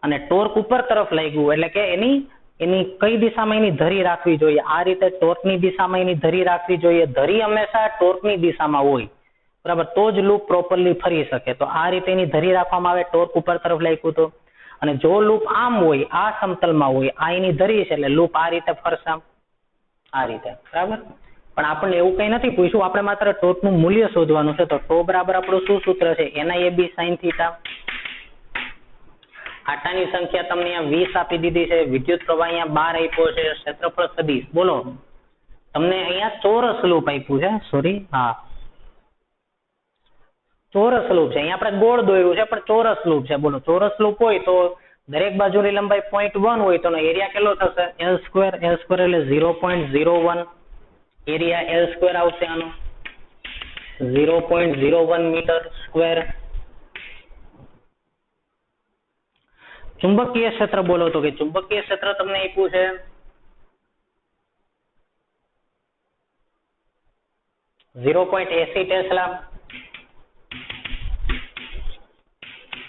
અને ટોર્ક ઉપર તરફ લાગ્યું એટલે કે એની કઈ દિશામાં એની ધરી રાખવી જોઈએ? આ રીતે ટોર્કની દિશામાં એની ધરી રાખવી જોઈએ. ધરી હંમેશા ટોર્કની દિશામાં હોય, બરાબર, તો જ લૂપ પ્રોપરલી ફરી શકે. તો આ રીતે એની ધરી રાખવામાં આવે, ટોર્ક ઉપર તરફ લાગ્યું તો. અને જો લૂપ આમ હોય, આ સમતલમાં હોય, આ એની ધરી છે, એટલે લૂપ આ રીતે ફરશે, આ રીતે, બરાબર. પણ આપણને એવું કઈ નથી પૂછ્યું, આપણે માત્ર ટોર્કનું મૂલ્ય શોધવાનું છે. તો ટો બરાબર આપણું શું સૂત્ર છે? NIAB sin theta. આટાની સંખ્યા તમને અહીંયા 20 આપી દીધી છે, વિદ્યુત પ્રવાહ અહીંયા 12 આપ્યો છે, ક્ષેત્રફળ સદિશ બોલો તમને અહીંયા ચોરસ લૂપ આપ્યું છે, સોરી, હા ચોરસ લૂપ છે. અહીંયા આપણે ગોળ દોર્યું છે પણ ચોરસ લૂપ છે. બોલો ચોરસ લૂપ હોય તો દરેક બાજુની લંબાઈ 0.1 હોય તો એરિયા કેટલો થશે? L2 એટલે 0.01 એરિયા L2 આવશે આનો, 0.01 મીટર સ્ક્વેર. ચુંબકીય ક્ષેત્ર બોલો તો કે ચુંબકીય ક્ષેત્ર તમને આપ્યું છે 0.80 ટેસ્લા.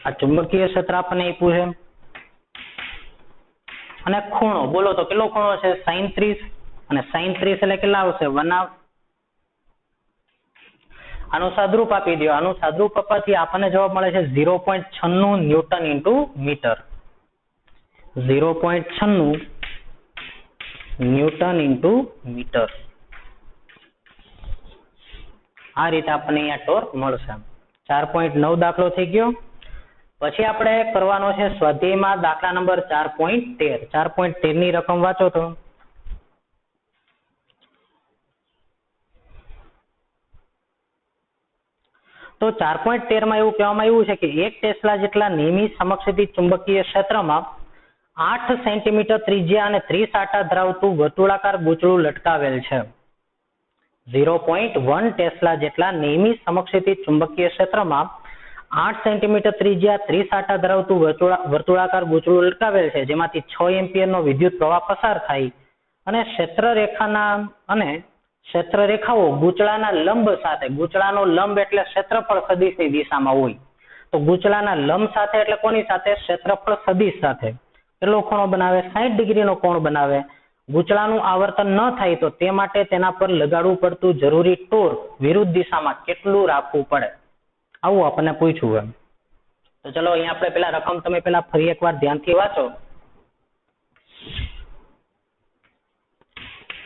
આ ચુંબકીય ક્ષેત્ર આપણને આપ્યું છે. અને ખૂણો બોલો તો કેટલો ખૂણો છે? sin 30, અને sin 30 એટલે કેટલા આવશે? 1/2. આનું સાદરૂપ આપી દો. આનું સાદરૂપ આપવાથી આપણને જવાબ મળે છે 0.96 newton into metre. 0.96 newton into metre. આ રીતે આપણને અહીંયા ટોર્ક મળશે. 4.9 દાખલો થઈ ગયો. પછી આપણે કરવાનો છે સ્વાધ્યાયમાં દાખલા નંબર 4.13. 4.13 ની રકમ વાંચો તો. તો 4.13 માં એવું કહેવામાં આવ્યું છે કે 1 ટેસ્લા જેટલા નિયમિત સમક્ષિતિ ચુંબકીય ક્ષેત્રમાં 8 સેન્ટીમીટર ત્રિજ્યા અને 30 આંટા ધરાવતું વર્તુળાકાર ગૂંચળું લટકાવેલ છે. 0.1 ટેસ્લા જેટલા નિયમિત સમક્ષિતિ ચુંબકીય ક્ષેત્રમાં 8 સેન્ટીમીટર ત્રિજ્યા 30 આંટા ધરાવતું વર્તુળાકાર ગૂંચળું લટકાવેલ છે, જેમાંથી 6 એમ્પિયરનો વિદ્યુત પ્રવાહ પસાર થાય અને ક્ષેત્રરેખાઓ ગૂંચળાના લંબ સાથે, ગૂંચળાનો લંબ એટલે ક્ષેત્રફળ સદિશની દિશામાં હોય, તો ગૂંચળાના લંબ સાથે એટલે કોની સાથે? ક્ષેત્રફળ સદિશ સાથે. કેટલો ખૂણો બનાવે? 60 ડિગ્રીનો કોણ બનાવે. ગૂંચળાનું આવર્તન ન થાય તો તે માટે તેના પર લગાડવું પડતું જરૂરી ટોર્ક વિરુદ્ધ દિશામાં કેટલું રાખવું પડે? આવું આપણને પૂછ્યું એમ. તો ચલો અહીંયા આપણે પેલા રકમ તમે પેલા ફરી એકવાર ધ્યાનથી વાંચો.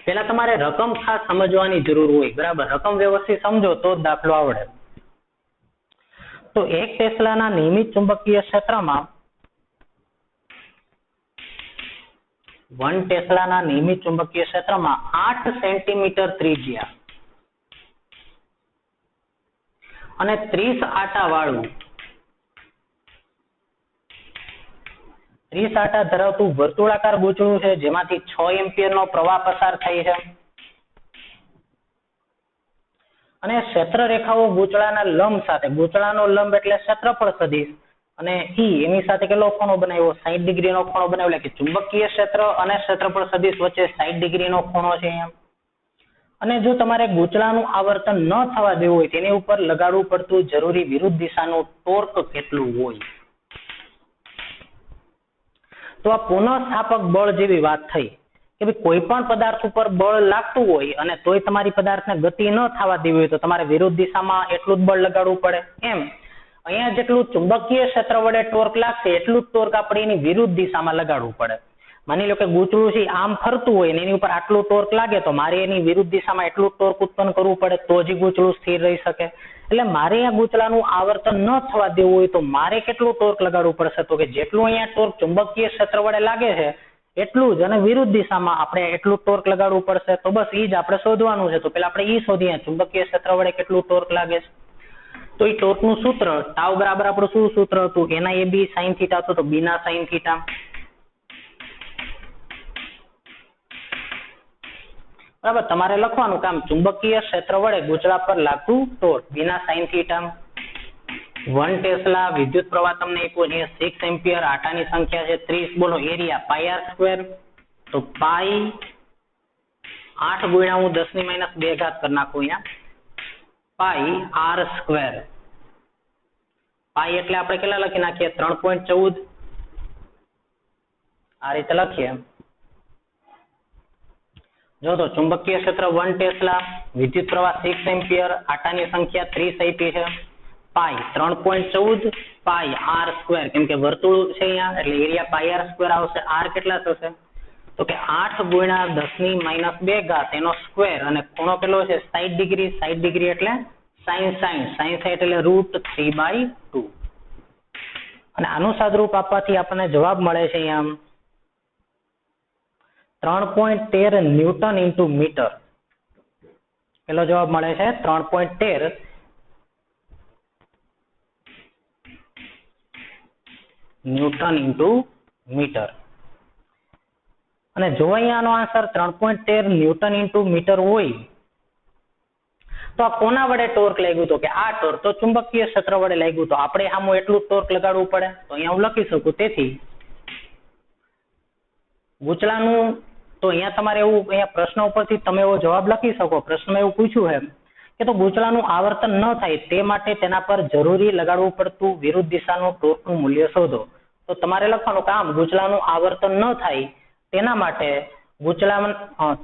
પેલા તમારે રકમ ખાસ સમજવાની જરૂર હોય, બરાબર. રકમ વ્યવસ્થિત સમજો તો જ દાખલો આવડે. તો 1 ટેસ્લાના નિયમિત ચુંબકીય ક્ષેત્રમાં 1 ટેસ્લાના નિયમિત ચુંબકીય ક્ષેત્રમાં 8 સેન્ટીમીટર ત્રિજ્યા અને 30 આંટા વાળું 30 આંટા ધરાવતું વર્તુળાકાર ગૂંચળું છે, જેમાંથી 6 એમ્પિયરનો પ્રવાહ પસાર થાય છે. અને ક્ષેત્રરેખાઓ ગૂંચળાના લંબ સાથે, ગૂંચળાનો લંબ એટલે ક્ષેત્રફળ સદિશ, અને એની સાથે કેટલો ખૂણો બનાવ્યો? 60 ડિગ્રીનો ખૂણો બનાવ્યો. એટલે કે ચુંબકીય ક્ષેત્ર અને ક્ષેત્રફળ સદિશ વચ્ચે 60 ડિગ્રીનો ખૂણો છે અહીંયા. અને જો તમારે ગૂંચળાનું આવર્તન ન થવા દેવું હોય તેની ઉપર લગાડવું પડતું જરૂરી વિરુદ્ધ દિશાનું ટોર્ક કેટલું હોય? તો આ પુનઃસ્થાપક બળ જેવી વાત થઈ કે ભાઈ કોઈ પણ પદાર્થ ઉપર બળ લાગતું હોય અને તોય તમારી પદાર્થને ગતિ ન થવા દેવી હોય તો તમારે વિરુદ્ધ દિશામાં એટલું જ બળ લગાડવું પડે. એમ અહીંયા જેટલું ચુંબકીય ક્ષેત્ર વડે ટોર્ક લાગશે એટલું જ ટોર્ક આપણે એની વિરુદ્ધ દિશામાં લગાડવું પડે. માની લો કે ગૂંચળું છે આમ ફરતું હોય ને એની ઉપર આટલું ટોર્ક લાગે તો મારે એની વિરુદ્ધ દિશામાં એટલું ટોર્ક ઉત્પન્ન કરવું પડે તો જ ગૂંચળું સ્થિર રહી શકે. એટલે મારે આ ગૂંચળાનું આવર્તન ન થવા દેવું હોય તો મારે કેટલું ટોર્ક લગાડવું પડશે? તો કે જેટલું અહીંયા ટોર્ક ચુંબકીય ક્ષેત્ર વડે લાગે છે એટલું જ, અને વિરુદ્ધ દિશામાં આપણે એટલું ટોર્ક લગાડવું પડશે. તો બસ એ જ આપણે શોધવાનું છે. તો પેલા આપણે એ શોધીએ ચુંબકીય ક્ષેત્ર વડે કેટલું ટોર્ક લાગે છે. તો એ ટોર્કનું સૂત્ર ટાઉ બરાબર આપણું શું સૂત્ર હતું? એના એ બી સાઇન થીટા હતું, તો બી ના સાઇન થીટા. બરાબર, તમારે લખવાનું કામ ચુંબકીય ક્ષેત્ર વડે ગૂંચળા પર લાગતું ટોર્ક બીના સાઇન થીટા. 1 ટેસ્લા વિદ્યુત પ્રવાહ તમને આપ્યો અહીંયા 6 એમ્પિયર, આટાની સંખ્યા છે 30. બોલો એરિયા પાઈ આર સ્ક્વેર, તો પાઈ 8 ગુણ્યા હું 10⁻2 ઘાત કરી નાખું અહીંયા, પાઈ આર સ્ક્વેર. પાઈ એટલે આપણે કેટલા લખી નાખીએ? 3.14. આ રીતે લખીએ. જો તો ચુંબકીય ક્ષેત્ર 1 ટેસ્લા, વિદ્યુત પ્રવાહ 6 એમ્પિયર, આટાની સંખ્યા 30 આપી છે, પાઈ 3.14 પાઈ આર સ્ક્વેર, કેમ કે વર્તુળ છે અહીંયા એટલે એરિયા પાઈ આર સ્ક્વેર આવશે. આર કેટલા થશે? તો કે 8 ગુણ્યા 10⁻2 ઘાત એનો સ્ક્વેર, અને ખૂણો કેટલો છે? 60 ડિગ્રી. 60 ડિગ્રી એટલે સાઇન સાઈડ એટલે √3/2. અને આનું સાદરૂપ આપવાથી આપણને જવાબ મળે છે અહીંયા 3.13 ન્યૂટન ઇન્ટુ મીટર. પેલો જવાબ મળે છે 3.13 ન્યૂટન ઇન્ટુ મીટર. અને જો અહીંયાનો આન્સર 3.13 ન્યૂટન ઇન્ટુ મીટર હોય તો આ કોના વડે ટોર્ક લાગ્યું? તો કે આ ટોર્ક તો ચુંબકીય ક્ષેત્ર વડે લાગ્યું. તો આપણે આમાં એટલું ટોર્ક લગાડવું પડે. તો અહીંયા હું લખી શકું, તેથી ગૂંચળાનું, તો અહીંયા તમારે એવું, અહીંયા પ્રશ્ન ઉપરથી તમે એવો જવાબ લખી શકો. પ્રશ્નમાં એવું પૂછ્યું છે કે તો ગૂંચળાનું આવર્તન ન થાય તે માટે તેના પર જરૂરી લગાડવું પડતું વિરુદ્ધ દિશાનું ટોર્કનું મૂલ્ય શોધો. તો તમારે લખવાનું કે આમ ગૂંચળાનું આવર્તન ન થાય તેના માટે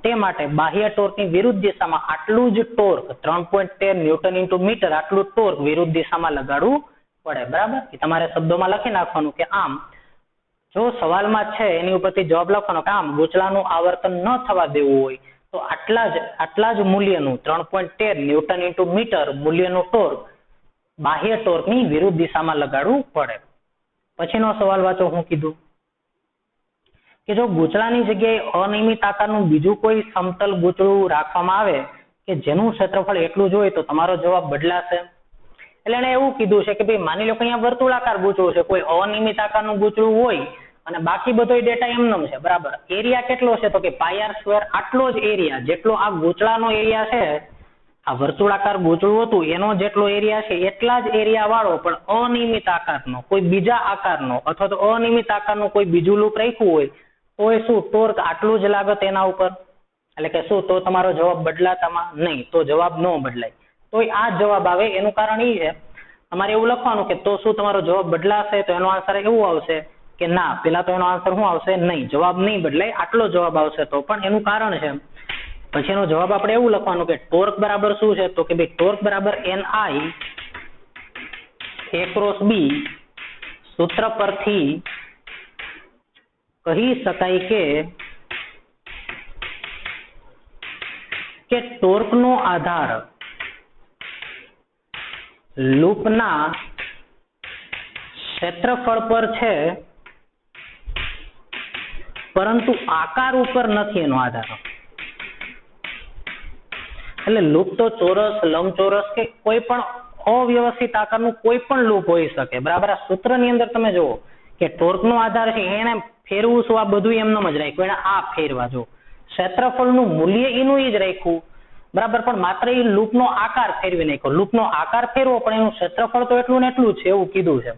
તે માટે બાહ્ય ટોર્કની વિરુદ્ધ દિશામાં આટલું જ ટોર્ક 3.13 ન્યૂટન ઇન્ટુ મીટર આટલું ટોર્ક વિરુદ્ધ દિશામાં લગાડવું પડે. બરાબર, એ તમારે શબ્દોમાં લખી નાખવાનું કે આમ જો સવાલમાં છે એની ઉપરથી જવાબ લખવાનો કે આમ ગૂંચળાનું આવર્તન ન થવા દેવું હોય તો આટલા જ મૂલ્યનું 3.13 ન્યૂટન ઇન્ટુ મીટર મૂલ્યનું ટોર્ક બાહ્ય ટોર્કની વિરુદ્ધ દિશામાં લગાડવું પડે. પછીનો સવાલ વાંચો. હું કીધું કે જો ગૂંચળાની જગ્યાએ અનિયમિત આકારનું બીજું કોઈ સમતલ ગૂંચળું રાખવામાં આવે કે જેનું ક્ષેત્રફળ એટલું જ હોય તો તમારો જવાબ બદલાશે. એટલે એને એવું કીધું છે કે ભાઈ માની લો કે અહીંયા વર્તુળાકાર ગૂંચળું છે, કોઈ અનિયમિત આકારનું ગૂંચળું હોય અને બાકી બધો ડેટા એમનેમ છે. બરાબર, એરિયા કેટલો છે? તો કે પાઈ આર સ્ક્વેર. આટલો જ એરિયા જેટલો આ ગૂંચળાનો એરિયા છે, આ વર્તુળાકાર ગૂંચળું હતું એનો જેટલો એરિયા છે એટલા જ એરિયા વાળો પણ અનિયમિત આકારનો કોઈ બીજા આકારનો અથવા તો અનિયમિત આકારનું કોઈ બીજું લૂપ રાખ્યું હોય તો એ શું ટોર્ક આટલું જ લાગત એના ઉપર? એટલે કે શું તો તમારો જવાબ બદલાતામાં નહીં, તો જવાબ ન બદલાય. તો આ જવાબ આવે એનું કારણ એ છે તમારે એવું લખવાનું કે તો શું તમારો જવાબ બદલાશે? તો એનો આન્સર એવું આવશે કે ના, પેલા તો એનો આન્સર શું આવશે? નહીં, જવાબ નહીં બદલાય, આટલો જવાબ આવશે. તો પણ એનું કારણ છે. પછી એનો જવાબ આપણે એવું લખવાનું કે ટોર્ક બરાબર શું છે? તો કે ભાઈ ટોર્ક બરાબર NI A×B. સૂત્ર પરથી કહી શકાય કે ટોર્કનો આધાર લૂપના ક્ષેત્રફળ પર છે પરંતુ આકાર ઉપર નથી એનો આધાર. એટલે લૂપ તો ચોરસ, લંબચોરસ કે કોઈ પણ અવ્યવસ્થિત આકારનું કોઈ પણ લૂપ હોઈ શકે. બરાબર, આ સૂત્રની અંદર તમે જુઓ કે ટોર્કનો આધાર છે એને ફેરવું શું? આ બધું એમનેમ જ રાખ્યું, એને આ ફેરવા. જો ક્ષેત્રફળનું મૂલ્ય એનું એ જ રાખ્યું. બરાબર, પણ માત્ર એ લૂપનો આકાર ફેરવી નાખ્યો. લૂપનો આકાર ફેરવો પણ એનું ક્ષેત્રફળ તો એટલું ને એટલું જ છે એવું કીધું છે.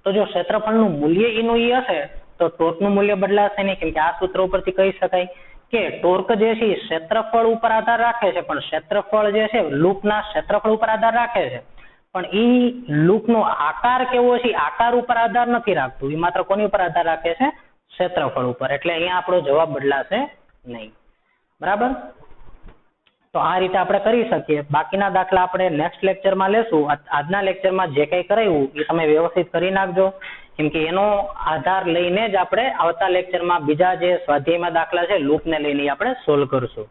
તો જો ક્ષેત્રફળનું મૂલ્ય એનું એ હશે તો ટોર્કનું મૂલ્ય બદલાશે નહીં, કેમ કે આ સૂત્ર ઉપરથી કહી શકાય કે ટોર્ક જે છે એ ક્ષેત્રફળ ઉપર આધાર રાખે છે, પણ ક્ષેત્રફળ જે છે લૂપના ક્ષેત્રફળ ઉપર આધાર રાખે છે, પણ એ લૂપનો આકાર કેવો છે આકાર ઉપર આધાર નથી રાખતું. એ માત્ર કોની ઉપર આધાર રાખે છે? ક્ષેત્રફળ ઉપર. એટલે અહીંયા આપણો જવાબ બદલાશે નહીં. બરાબર, તો આ રીતે આપણે કરી શકીએ. બાકીના દાખલા આપણે નેક્સ્ટ લેક્ચરમાં લેશું. આજના લેક્ચરમાં જે કંઈ કરાયું એ તમે વ્યવસ્થિત કરી નાખજો. કેમ કે એનો આધાર લઈને જ આપણે આવતા લેક્ચરમાં બીજા જે સ્વાધ્યાયમાં દાખલા છે લૂપને લઈને આપણે સોલ્વ કરશું.